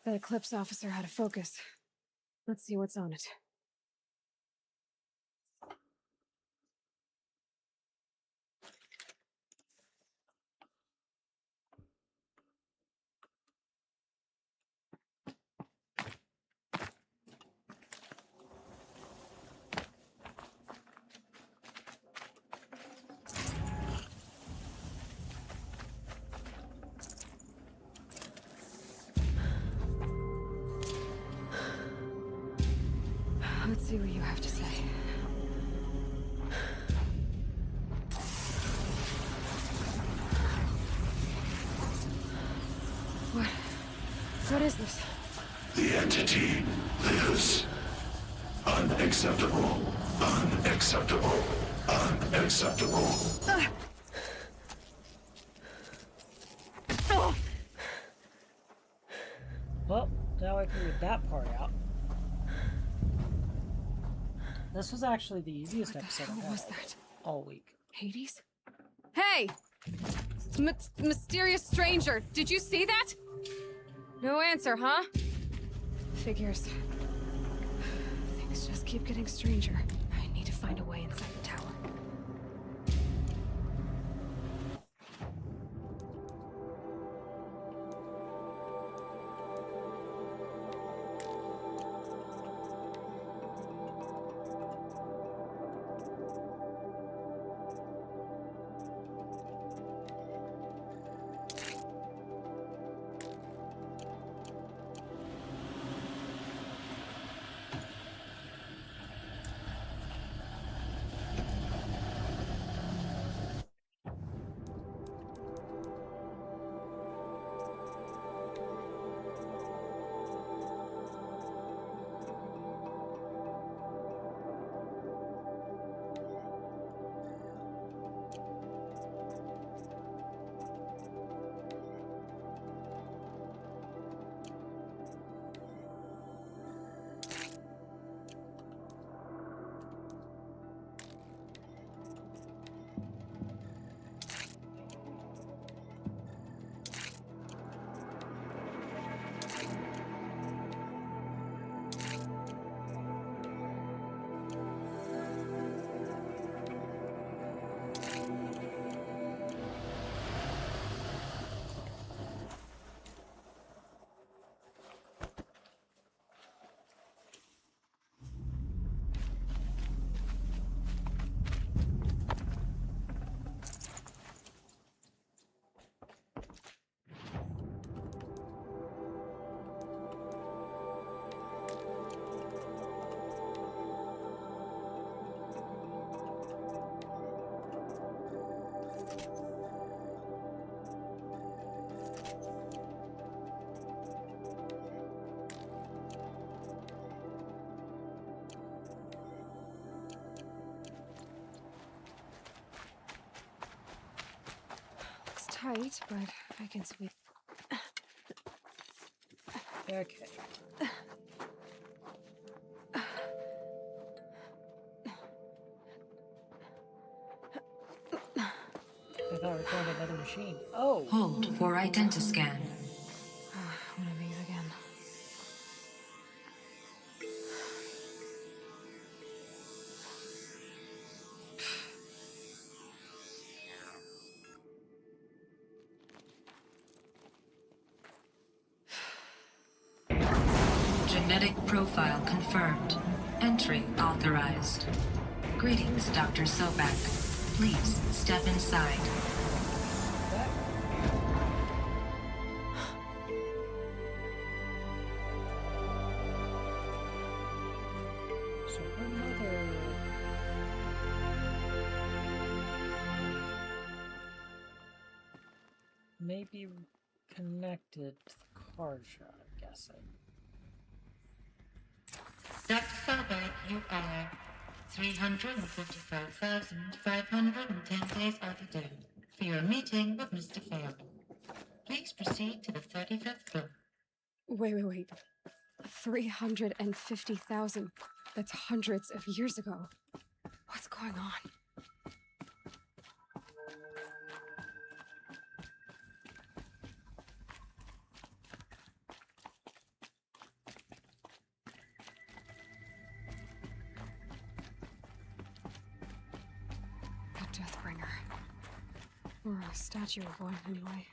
That Eclipse officer had a focus. Let's see what's on it. Let's see what you have to say. What is this? The entity lives. Unacceptable. Unacceptable. Unacceptable. Well, now I figured that part out. This was actually the easiest What the episode hell I've was had that? all week. Hades? Hey! Mysterious stranger, did you see that? No answer, huh? Figures. Things just keep getting stranger. I need to find a way inside the tower. tight, but I can sweep. Okay. I thought we found another machine. Oh! Hold for identiscan. One of these again. Genetic profile confirmed. Entry authorized. Greetings, Dr. Sobek. Please step inside. So her mother... may be connected to the car shop, I'm guessing. Dr. Sobek, you are 355,510 days overdue for your meeting with Mr. Fairley. Please proceed to the 35th floor. Wait. 350,000. That's hundreds of years ago. What's going on? A Deathbringer. Or a statue of one, anyway.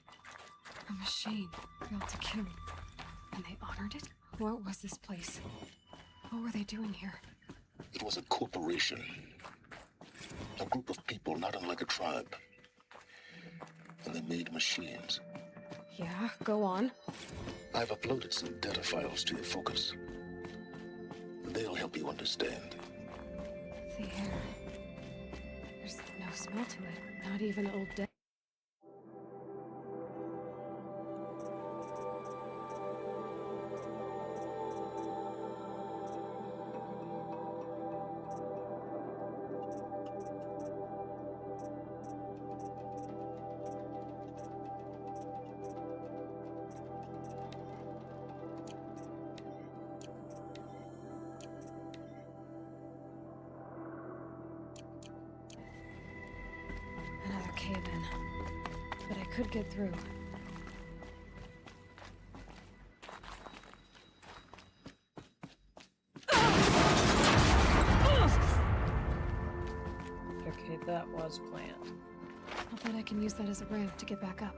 A machine built to kill. And they honored it? What was this place? What were they doing here? It was a corporation. A group of people not unlike a tribe. And they made machines. Yeah, go on. I've uploaded some data files to your focus. They'll help you understand. The air. There's no smell to it. Not even old death. Another cave-in. But I could get through. Okay, that was planned. I'll bet I can use that as a ramp to get back up.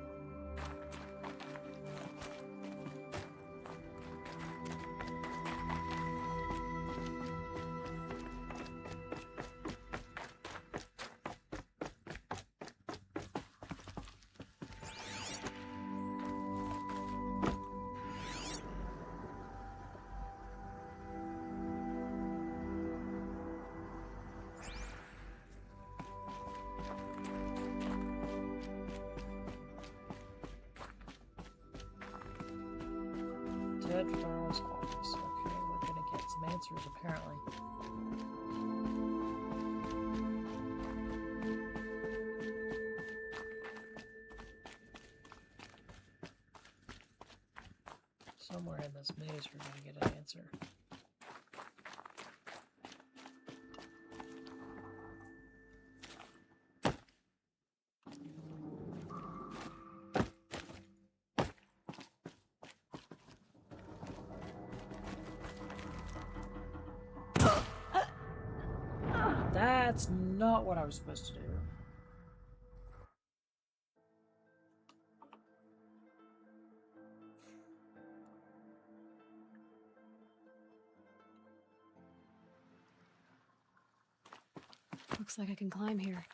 Dead Farrell's office. Okay, we're gonna get some answers apparently. Somewhere in this maze we're gonna get an answer. That's not what I was supposed to do. Looks like I can climb here.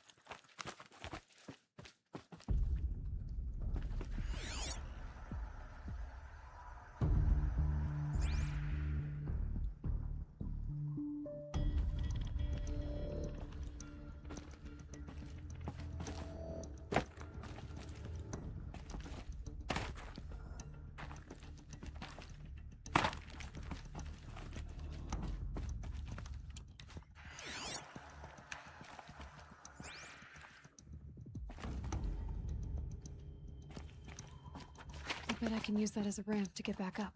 bet I can use that as a ramp to get back up.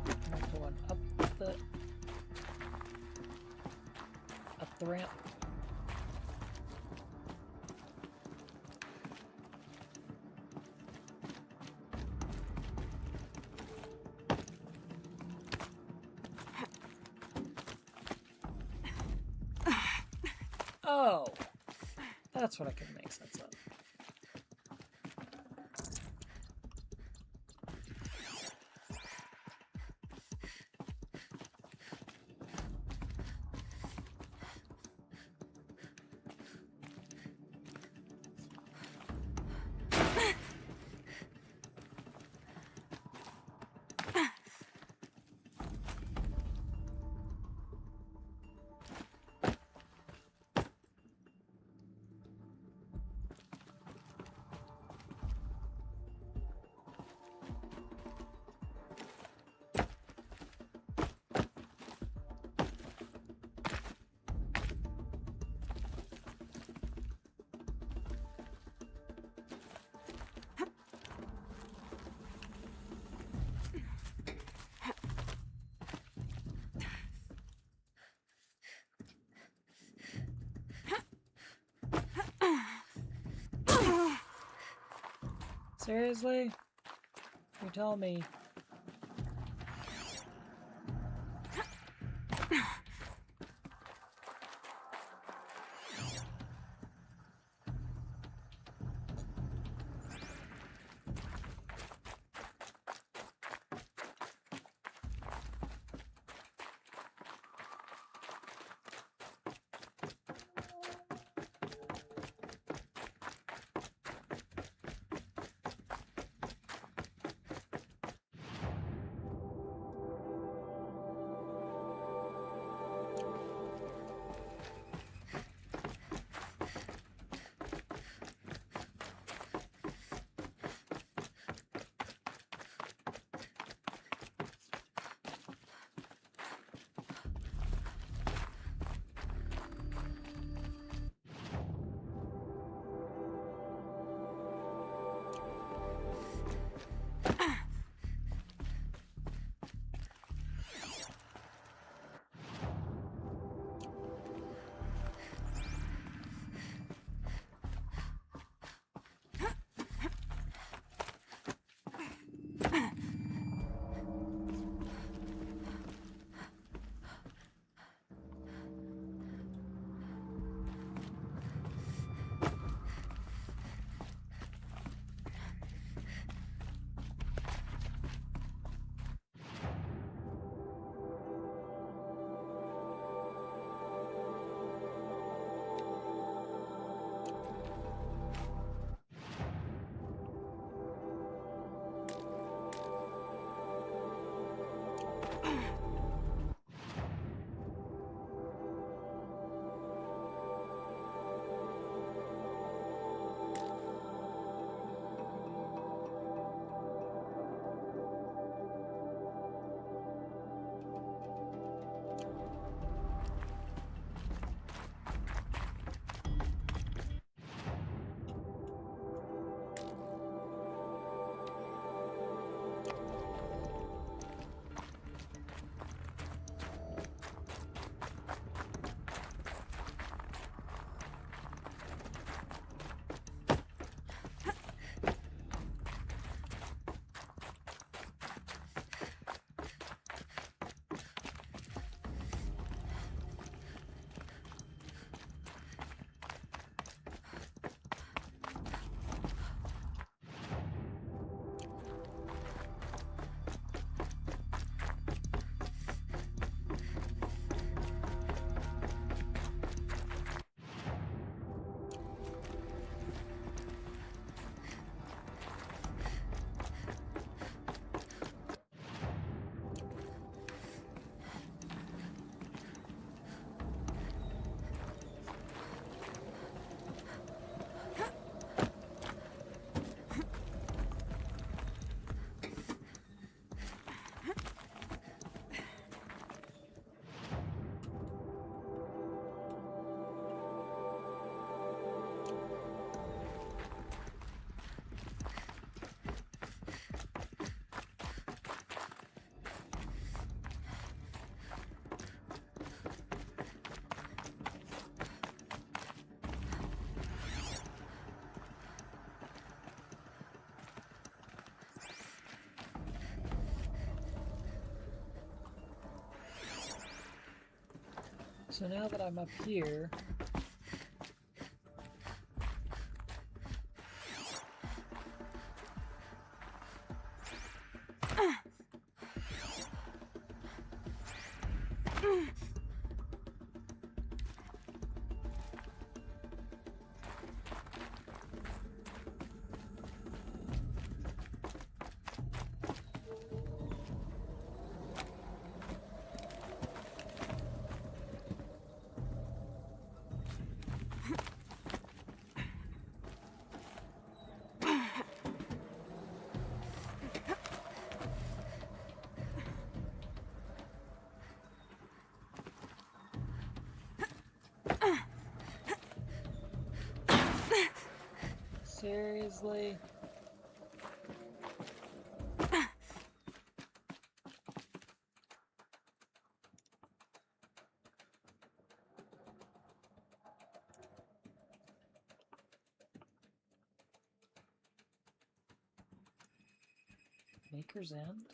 Am I going up the ramp? Oh, that's what I couldn't make sense of. Seriously? You tell me. So now that I'm up here, seriously? Maker's End?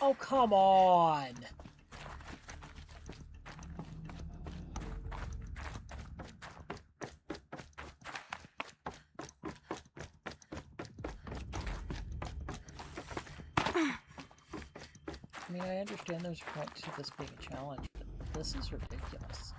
Oh, come on! I mean, I understand there's a point to this being a challenge, but this is ridiculous.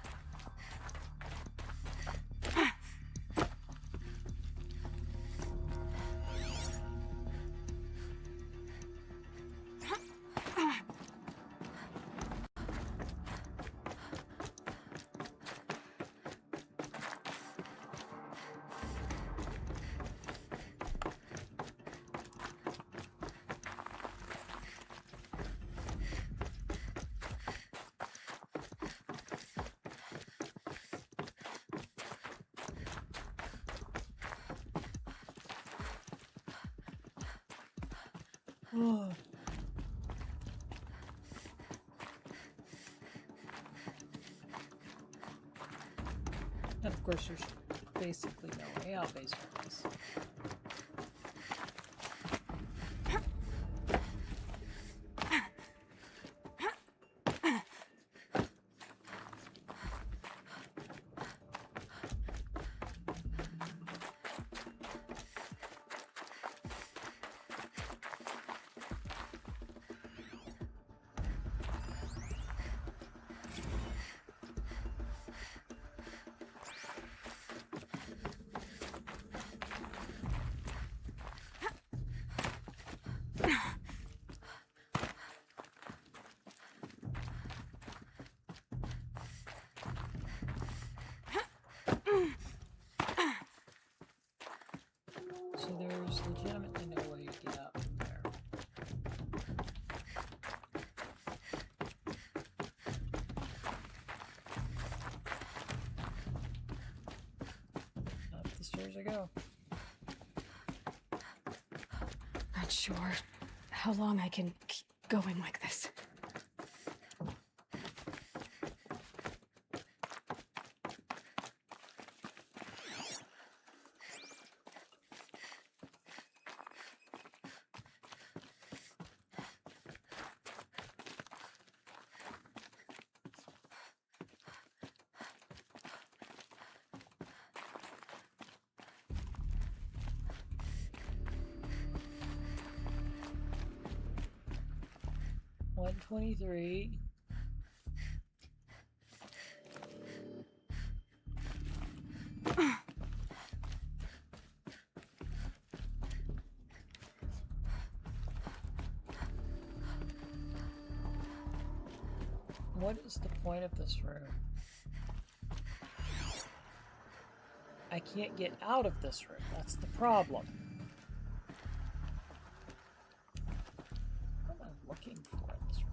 Oh. And of course, there's basically no way out based on this. So there's legitimately no way to get out from there. Up the stairs I go. not sure how long I can keep going like this. $123. What is the point of this room? I can't get out of this room. That's the problem. What am I looking for in this room?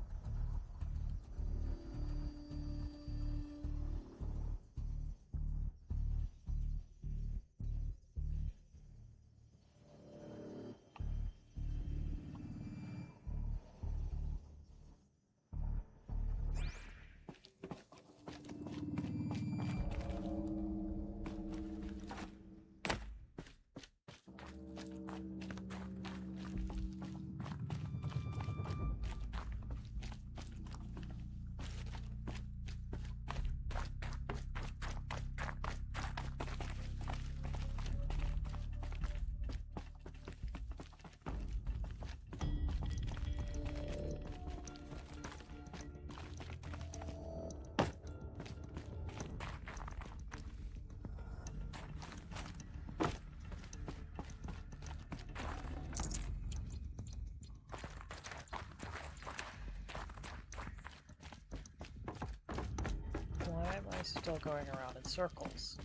Why am I still going around in circles?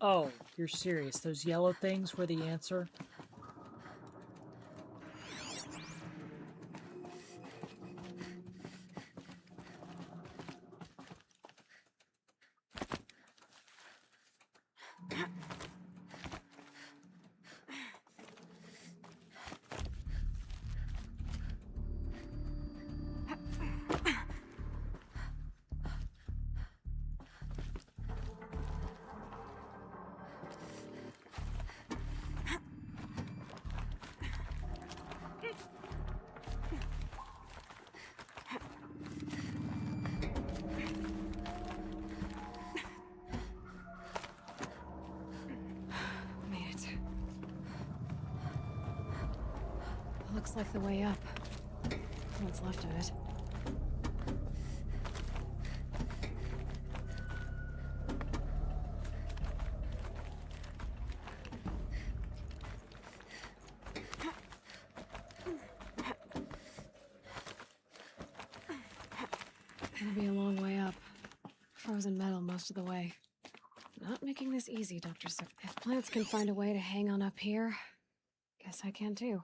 Oh, you're serious. Those yellow things were the answer? Looks like the way up. What's left of it. Gonna be a long way up. Frozen metal most of the way. Not making this easy, Dr. Sir. If plants can find a way to hang on up here, guess I can too.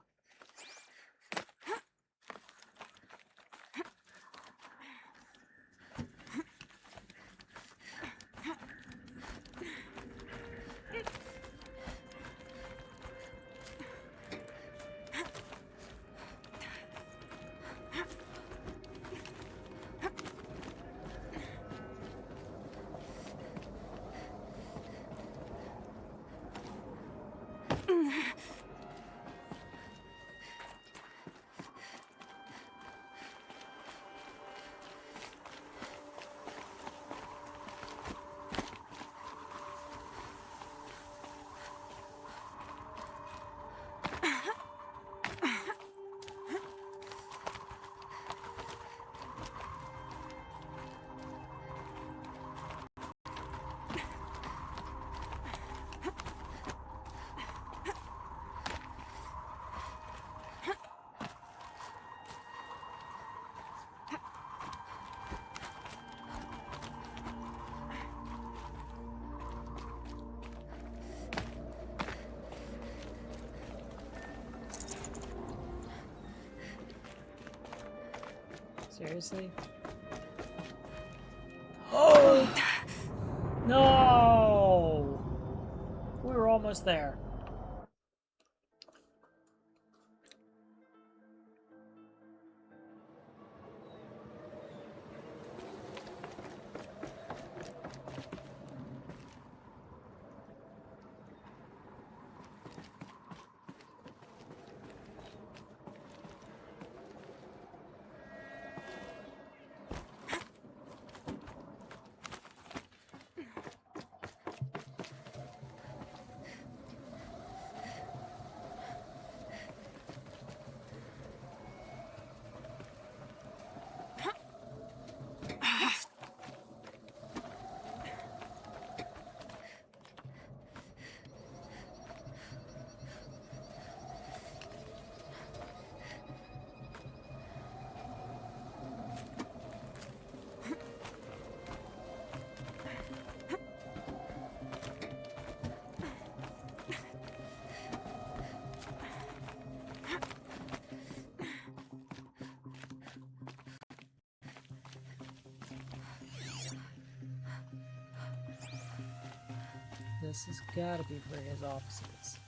Seriously? Oh! No! We were almost there. This has got to be where his office is.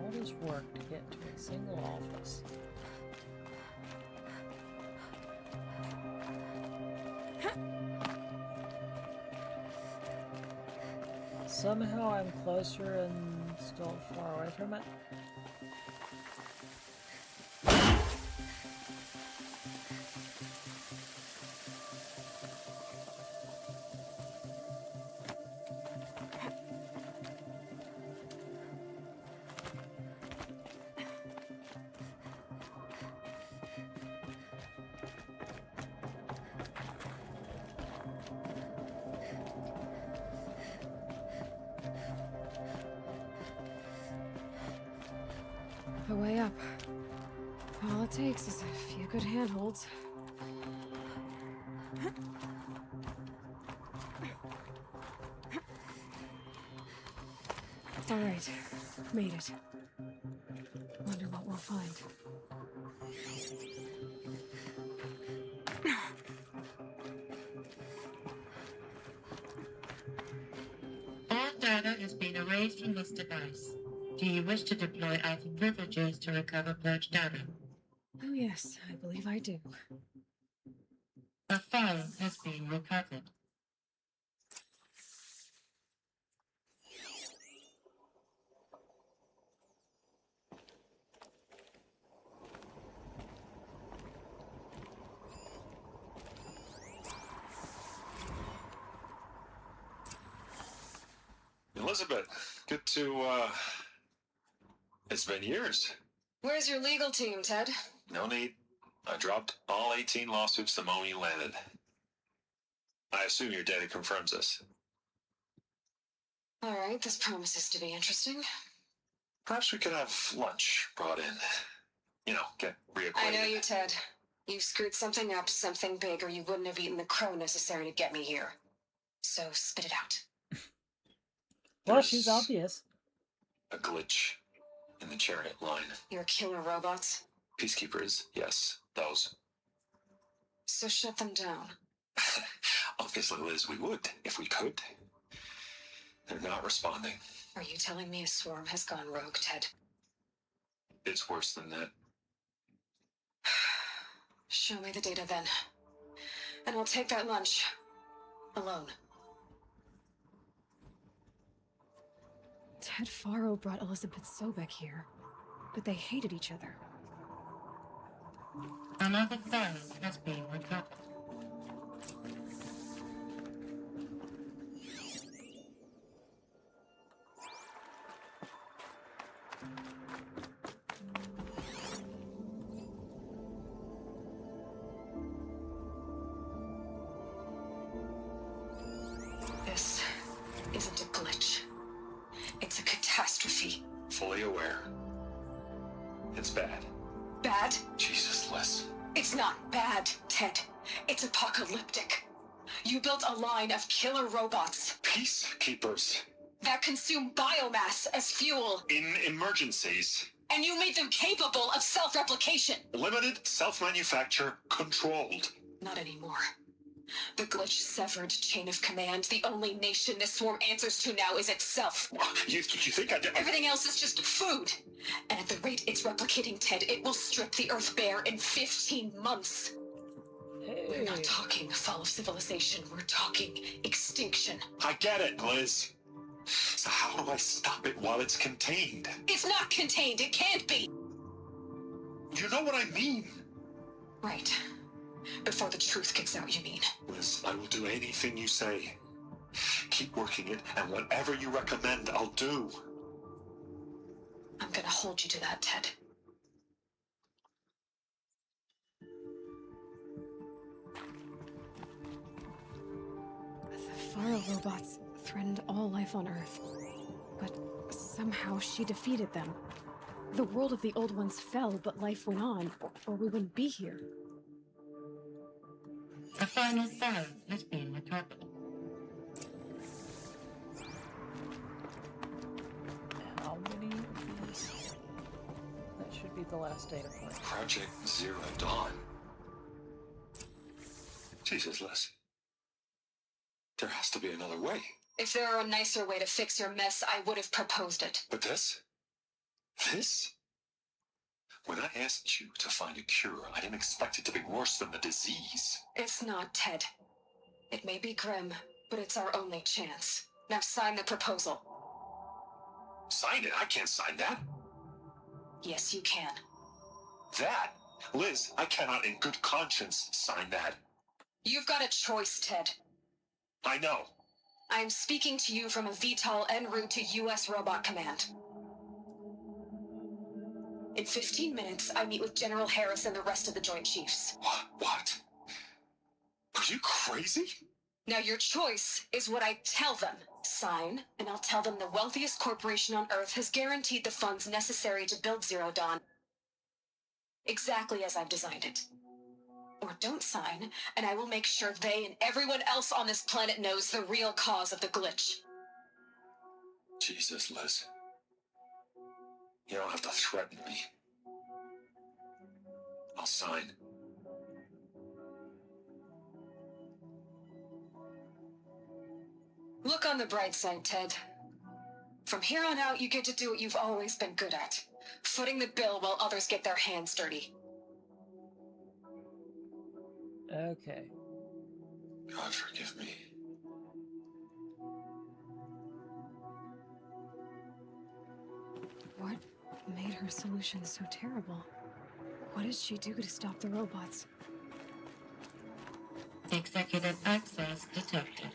All this work to get to a single office. Somehow I'm closer and still far away from it. The way up. All it takes is a few good handholds. All right, made it. Wonder what we'll find. All data has been erased from this device. Do you wish to deploy alpha privileges to recover purged data? Oh yes, I believe I do. A file has been recovered. Elizabeth, good to, it's been years. Where's your legal team, Ted? No need. I dropped all 18 lawsuits the moment you landed. I assume your data confirms this. All right, this promises to be interesting. Perhaps we could have lunch brought in. You know, get reacquainted. I know you, Ted. You screwed something up, something big, or you wouldn't have eaten the crow necessary to get me here. So spit it out. Well, she's obvious. A glitch in the chariot line. Your killer robots? Peacekeepers, yes, those. So shut them down. Obviously, Liz, we would, if we could. They're not responding. Are you telling me a swarm has gone rogue, Ted? It's worse than that. Show me the data then. And I'll take that lunch. Alone. Ted Faro brought Elizabeth Sobek here, but they hated each other. Another file has been recovered. This isn't a glitch. It's a catastrophe. Fully aware. It's bad. Bad? Jesus, Liz. It's not bad, Ted. It's apocalyptic. You built a line of killer robots Peacekeepers. that consume biomass as fuel, In emergencies. and you made them capable of self-replication. Limited, self-manufacture, controlled. Not anymore. The glitch severed chain of command. The only nation this swarm answers to now is itself. You think I did? Everything else is just food. And at the rate it's replicating, Ted, it will strip the Earth bare in 15 months. We're not talking fall of civilization. We're talking extinction. I get it, Liz. So how do I stop it while it's contained? It's not contained. It can't be. You know what I mean. Right. Before the truth gets out, you mean? Liz, I will do anything you say. Keep working it, and whatever you recommend, I'll do. I'm gonna hold you to that, Ted. The Faro robots threatened all life on Earth, but somehow she defeated them. The world of the old ones fell, but life went on, or we wouldn't be here. The final file has been recovered. How many of these? That should be the last data point. Project Zero Dawn. Jesus, Liz. There has to be another way. If there were a nicer way to fix your mess, I would have proposed it. But this? This? When I asked you to find a cure, I didn't expect it to be worse than the disease. It's not, Ted. It may be grim, but it's our only chance. Now sign the proposal. Sign it? I can't sign that. Yes, you can. That? Liz, I cannot in good conscience sign that. You've got a choice, Ted. I know. I'm speaking to you from a VTOL en route to U.S. Robot Command. In 15 minutes, I meet with General Harris and the rest of the Joint Chiefs. What? Are you crazy? Now your choice is what I tell them. Sign, and I'll tell them the wealthiest corporation on Earth has guaranteed the funds necessary to build Zero Dawn. Exactly as I've designed it. Or don't sign, and I will make sure they and everyone else on this planet knows the real cause of the glitch. Jesus, Liz. You don't have to threaten me. I'll sign. Look on the bright side, Ted. From here on out, you get to do what you've always been good at. Footing the bill while others get their hands dirty. Okay. God forgive me. What made her solution so terrible? What did she do to stop the robots? Executive access detected.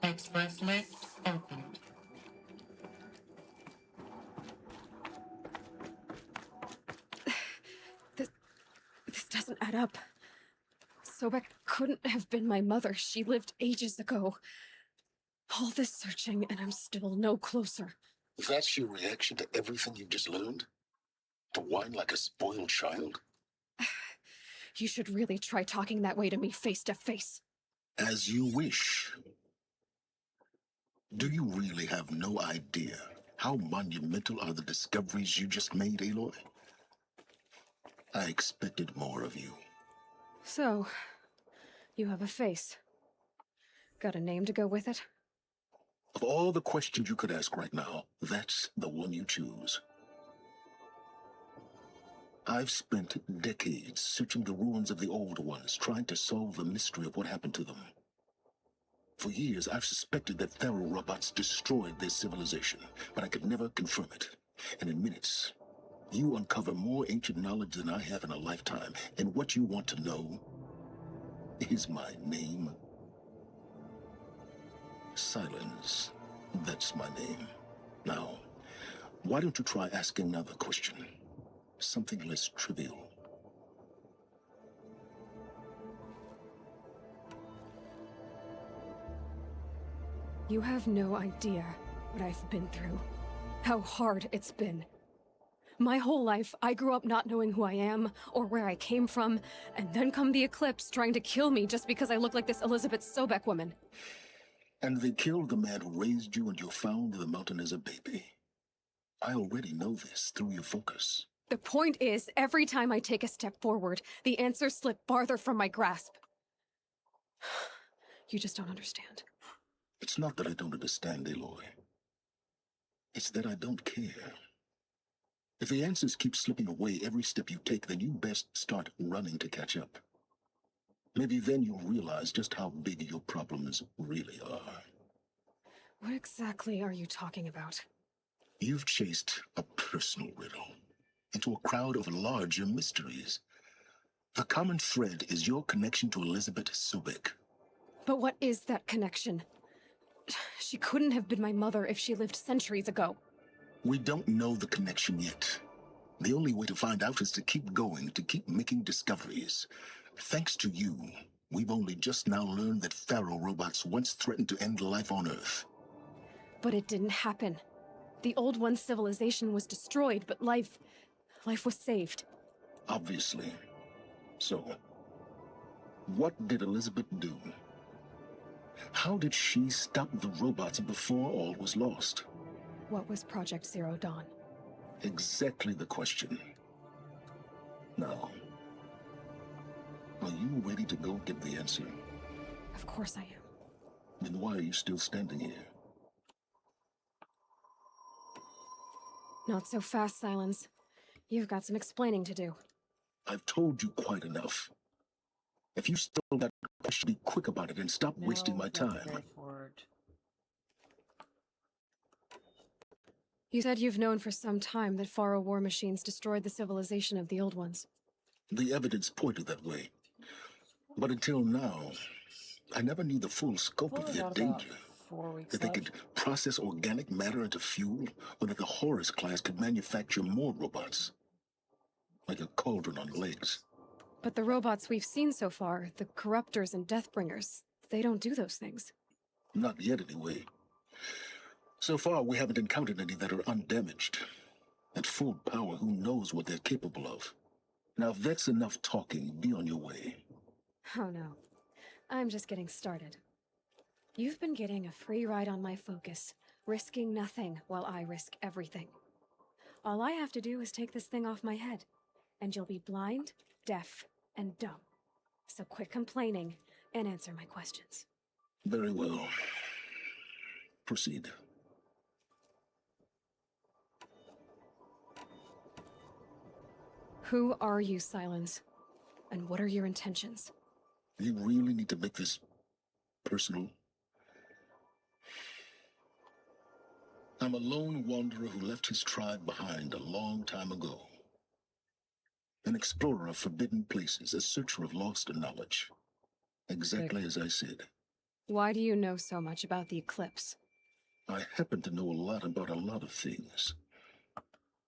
Express lift opened. add up. Sobek couldn't have been my mother. She lived ages ago. All this searching, and I'm still no closer. That's your reaction to everything you've just learned? To whine like a spoiled child? You should really try talking that way to me face to face. As you wish. Do you really have no idea how monumental are the discoveries you just made, Aloy? I expected more of you. So, you have a face. Got a name to go with it? Of all the questions you could ask right now, that's the one you choose. I've spent decades searching the ruins of the old ones, trying to solve the mystery of what happened to them. For years, I've suspected that Thero robots destroyed their civilization, but I could never confirm it. And in minutes, you uncover more ancient knowledge than I have in a lifetime. And what you want to know is my name. Silence. That's my name. Now, why don't you try asking another question? Something less trivial. You have no idea what I've been through. How hard it's been. My whole life, I grew up not knowing who I am or where I came from, and then come the Eclipse trying to kill me just because I look like this Elizabeth Sobek woman. And they killed the man who raised you and you found the mountain as a baby. I already know this through your focus. The point is, every time I take a step forward, the answers slip farther from my grasp. You just don't understand. It's not that I don't understand, Aloy. It's that I don't care. If the answers keep slipping away every step you take, then you best start running to catch up. Maybe then you'll realize just how big your problems really are. What exactly are you talking about? You've chased a personal riddle into a crowd of larger mysteries. The common thread is your connection to Elizabeth Sobek. But what is that connection? She couldn't have been my mother if she lived centuries ago. We don't know the connection yet. The only way to find out is to keep going, to keep making discoveries. Thanks to you, we've only just now learned that Thero robots once threatened to end life on Earth. But it didn't happen. The Old One's civilization was destroyed, but life was saved. Obviously. So, what did Elizabeth do? How did she stop the robots before all was lost? What was Project Zero Dawn? Exactly the question. Now, are you ready to go get the answer? Of course I am. Then why are you still standing here? Not so fast, Silence. You've got some explaining to do. I've told you quite enough. If you still got a question, be quick about it and stop wasting my time. You said you've known for some time that Faro war machines destroyed the civilization of the Old Ones. The evidence pointed that way. But until now, I never knew the full scope of their danger. That they could process organic matter into fuel, or that the Horus class could manufacture more robots. Like a cauldron on legs. But the robots we've seen so far, the Corruptors and Deathbringers, they don't do those things. Not yet, anyway. So far, we haven't encountered any that are undamaged. At full power, who knows what they're capable of? Now, if that's enough talking, be on your way. Oh no. I'm just getting started. You've been getting a free ride on my focus, risking nothing while I risk everything. All I have to do is take this thing off my head, and you'll be blind, deaf, and dumb. So quit complaining and answer my questions. Very well. Proceed. Who are you, Silence? And what are your intentions? You really need to make this personal? I'm a lone wanderer who left his tribe behind a long time ago. An explorer of forbidden places, a searcher of lost knowledge. Exactly as I said. Why do you know so much about the Eclipse? I happen to know a lot about a lot of things.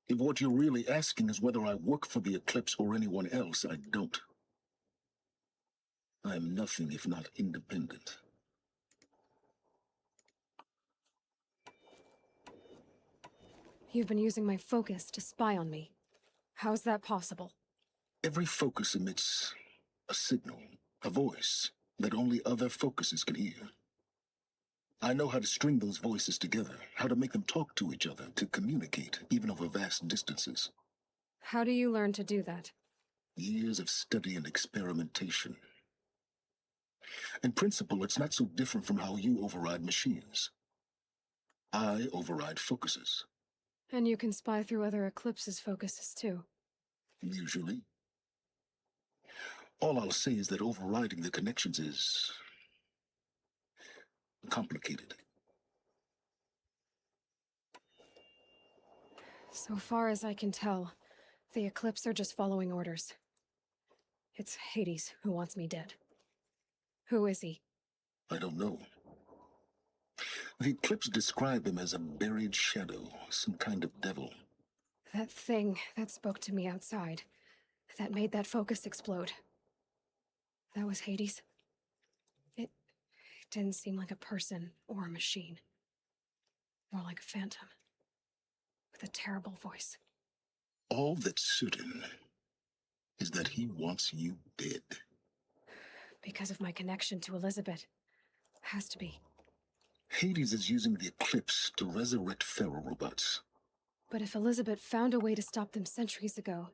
If what you're really asking is whether I work for the Eclipse or anyone else, I don't. I am nothing if not independent. You've been using my focus to spy on me. How's that possible? Every focus emits a signal, a voice that only other focuses can hear. I know how to string those voices together, how to make them talk to each other, to communicate, even over vast distances. How do you learn to do that? Years of study and experimentation. In principle, it's not so different from how you override machines. I override focuses. And you can spy through other Eclipse's focuses, too. Usually. All I'll say is that overriding the connections is complicated. So far as I can tell, the Eclipse are just following orders. It's Hades who wants me dead. Who is he? I don't know. The Eclipse describe him as a buried shadow, some kind of devil. That thing that spoke to me outside, that made that focus explode. That was Hades. It didn't seem like a person or a machine. More like a phantom. With a terrible voice. All that's certain is that he wants you dead. Because of my connection to Elizabeth. Has to be. Hades is using the Eclipse to resurrect ferrorobots. But if Elizabeth found a way to stop them centuries ago,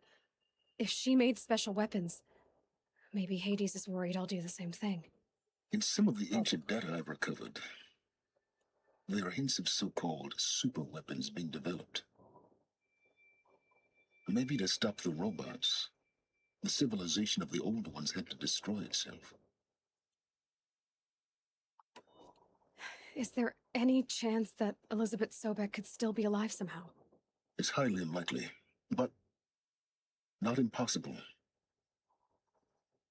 if she made special weapons, maybe Hades is worried I'll do the same thing. In some of the ancient data I've recovered, there are hints of so-called super weapons being developed. Maybe to stop the robots, the civilization of the older ones had to destroy itself. Is there any chance that Elizabeth Sobek could still be alive somehow? It's highly unlikely, but not impossible.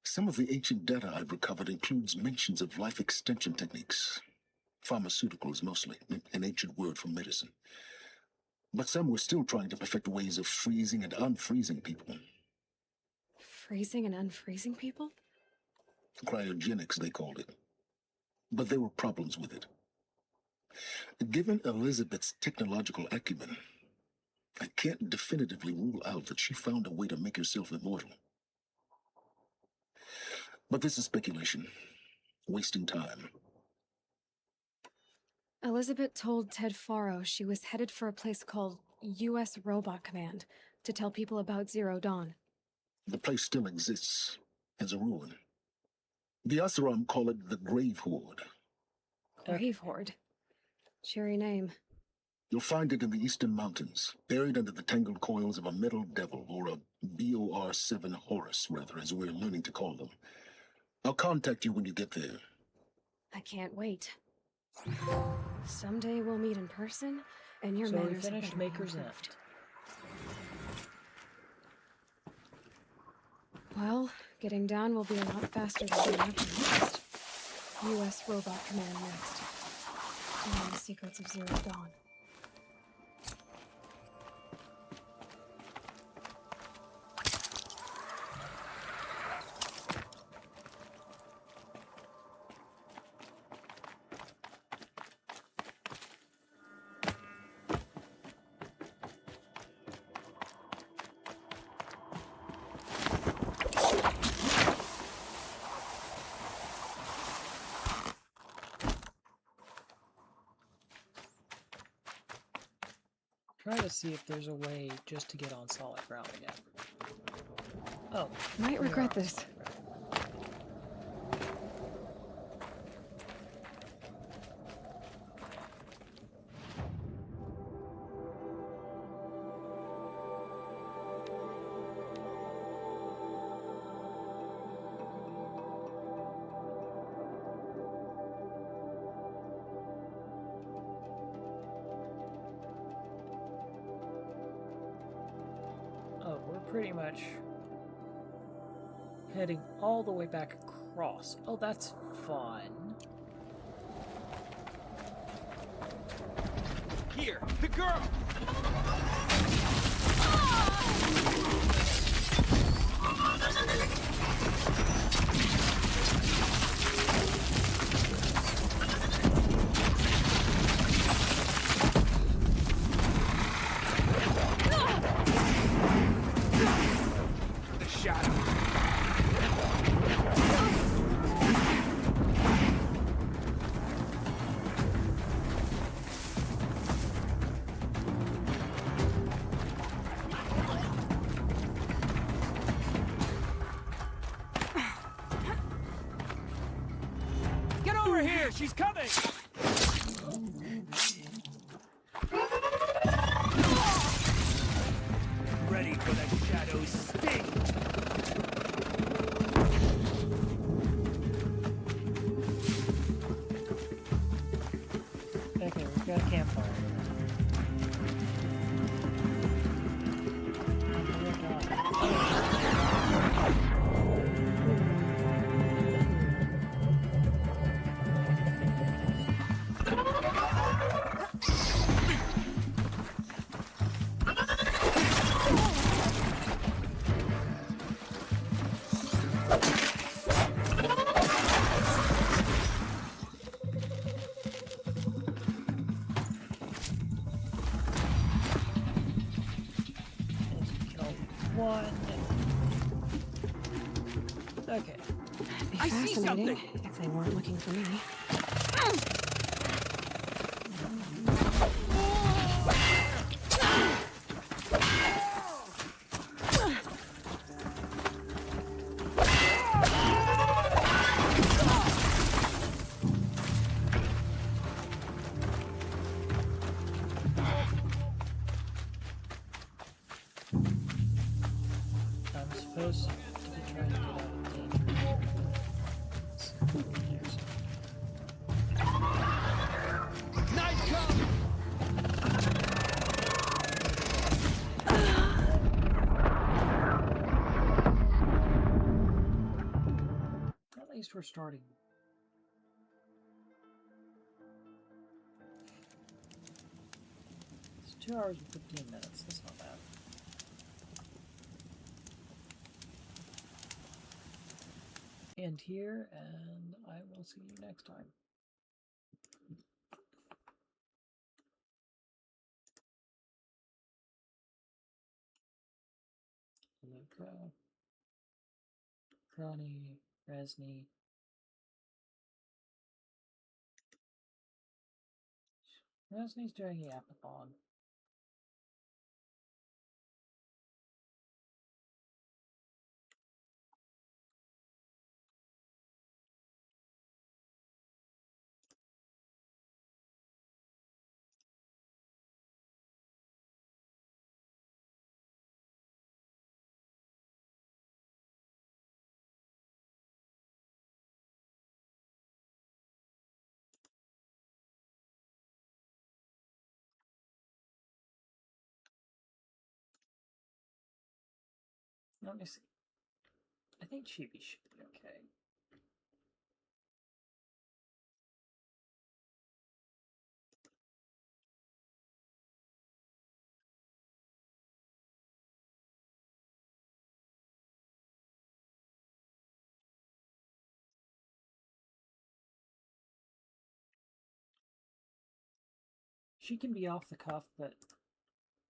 Some of the ancient data I've recovered includes mentions of life extension techniques. Pharmaceuticals mostly, an ancient word for medicine. But some were still trying to perfect ways of freezing and unfreezing people. Freezing and unfreezing people? Cryogenics, they called it. But there were problems with it. Given Elizabeth's technological acumen, I can't definitively rule out that she found a way to make herself immortal. But this is speculation, wasting time. Elizabeth told Ted Faro she was headed for a place called U.S. Robot Command to tell people about Zero Dawn. The place still exists as a ruin. The Asaram call it the Grave Horde. Grave Horde? Cheery name. You'll find it in the Eastern Mountains, buried under the tangled coils of a metal devil, or a BOR-7 Horus, rather, as we're learning to call them. I'll contact you when you get there. I can't wait. Someday we'll meet in person, and your So we manners have finished better be Maker's End. improved. Well, getting down will be a lot faster than getting up next. U.S. Robot Command next. To learn the secrets of Zero Dawn. Try to see if there's a way just to get on solid ground again. Oh. Might we are regret on this. solid ground. Oh, we're pretty much heading all the way back across. Oh, that's fun. Here, the girl! here! She's coming! Ready for the shadow's sting! Okay, we've got a campfire. One. Okay. That'd be I see fascinating something. if they weren't looking for me. I'm supposed to be trying to get out of danger. Night come! At least we're starting. It's 2 hours and 15 minutes. That's not bad. End here, and I will see you next time. Luca, Crony, Resny. Resny's doing the Apathon. Let me see. I think Chibi should be okay. She can be off the cuff, but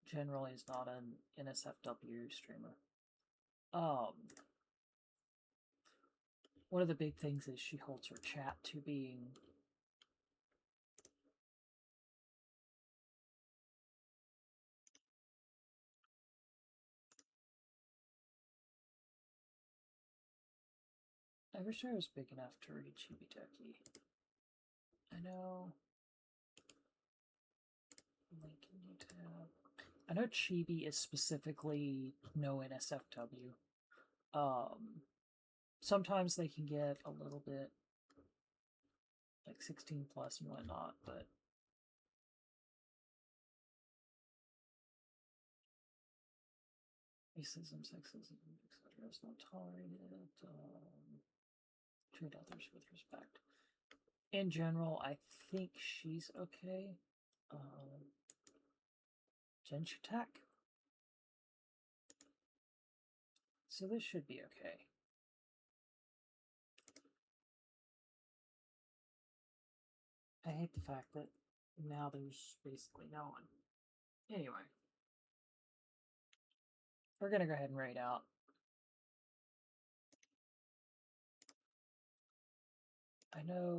generally is not an NSFW streamer. One of the big things is she holds her chat to being I wish I was big enough to read Chibi Ducky. I know. Link in new tab. I know Chibi is specifically no NSFW. Sometimes they can get a little bit like 16 plus and whatnot, but racism, sexism, etc. is not tolerated. Treat others with respect. In general, I think she's okay. Genshu attack. So this should be okay. I hate the fact that now there's basically no one. Anyway. We're gonna go ahead and raid out. I know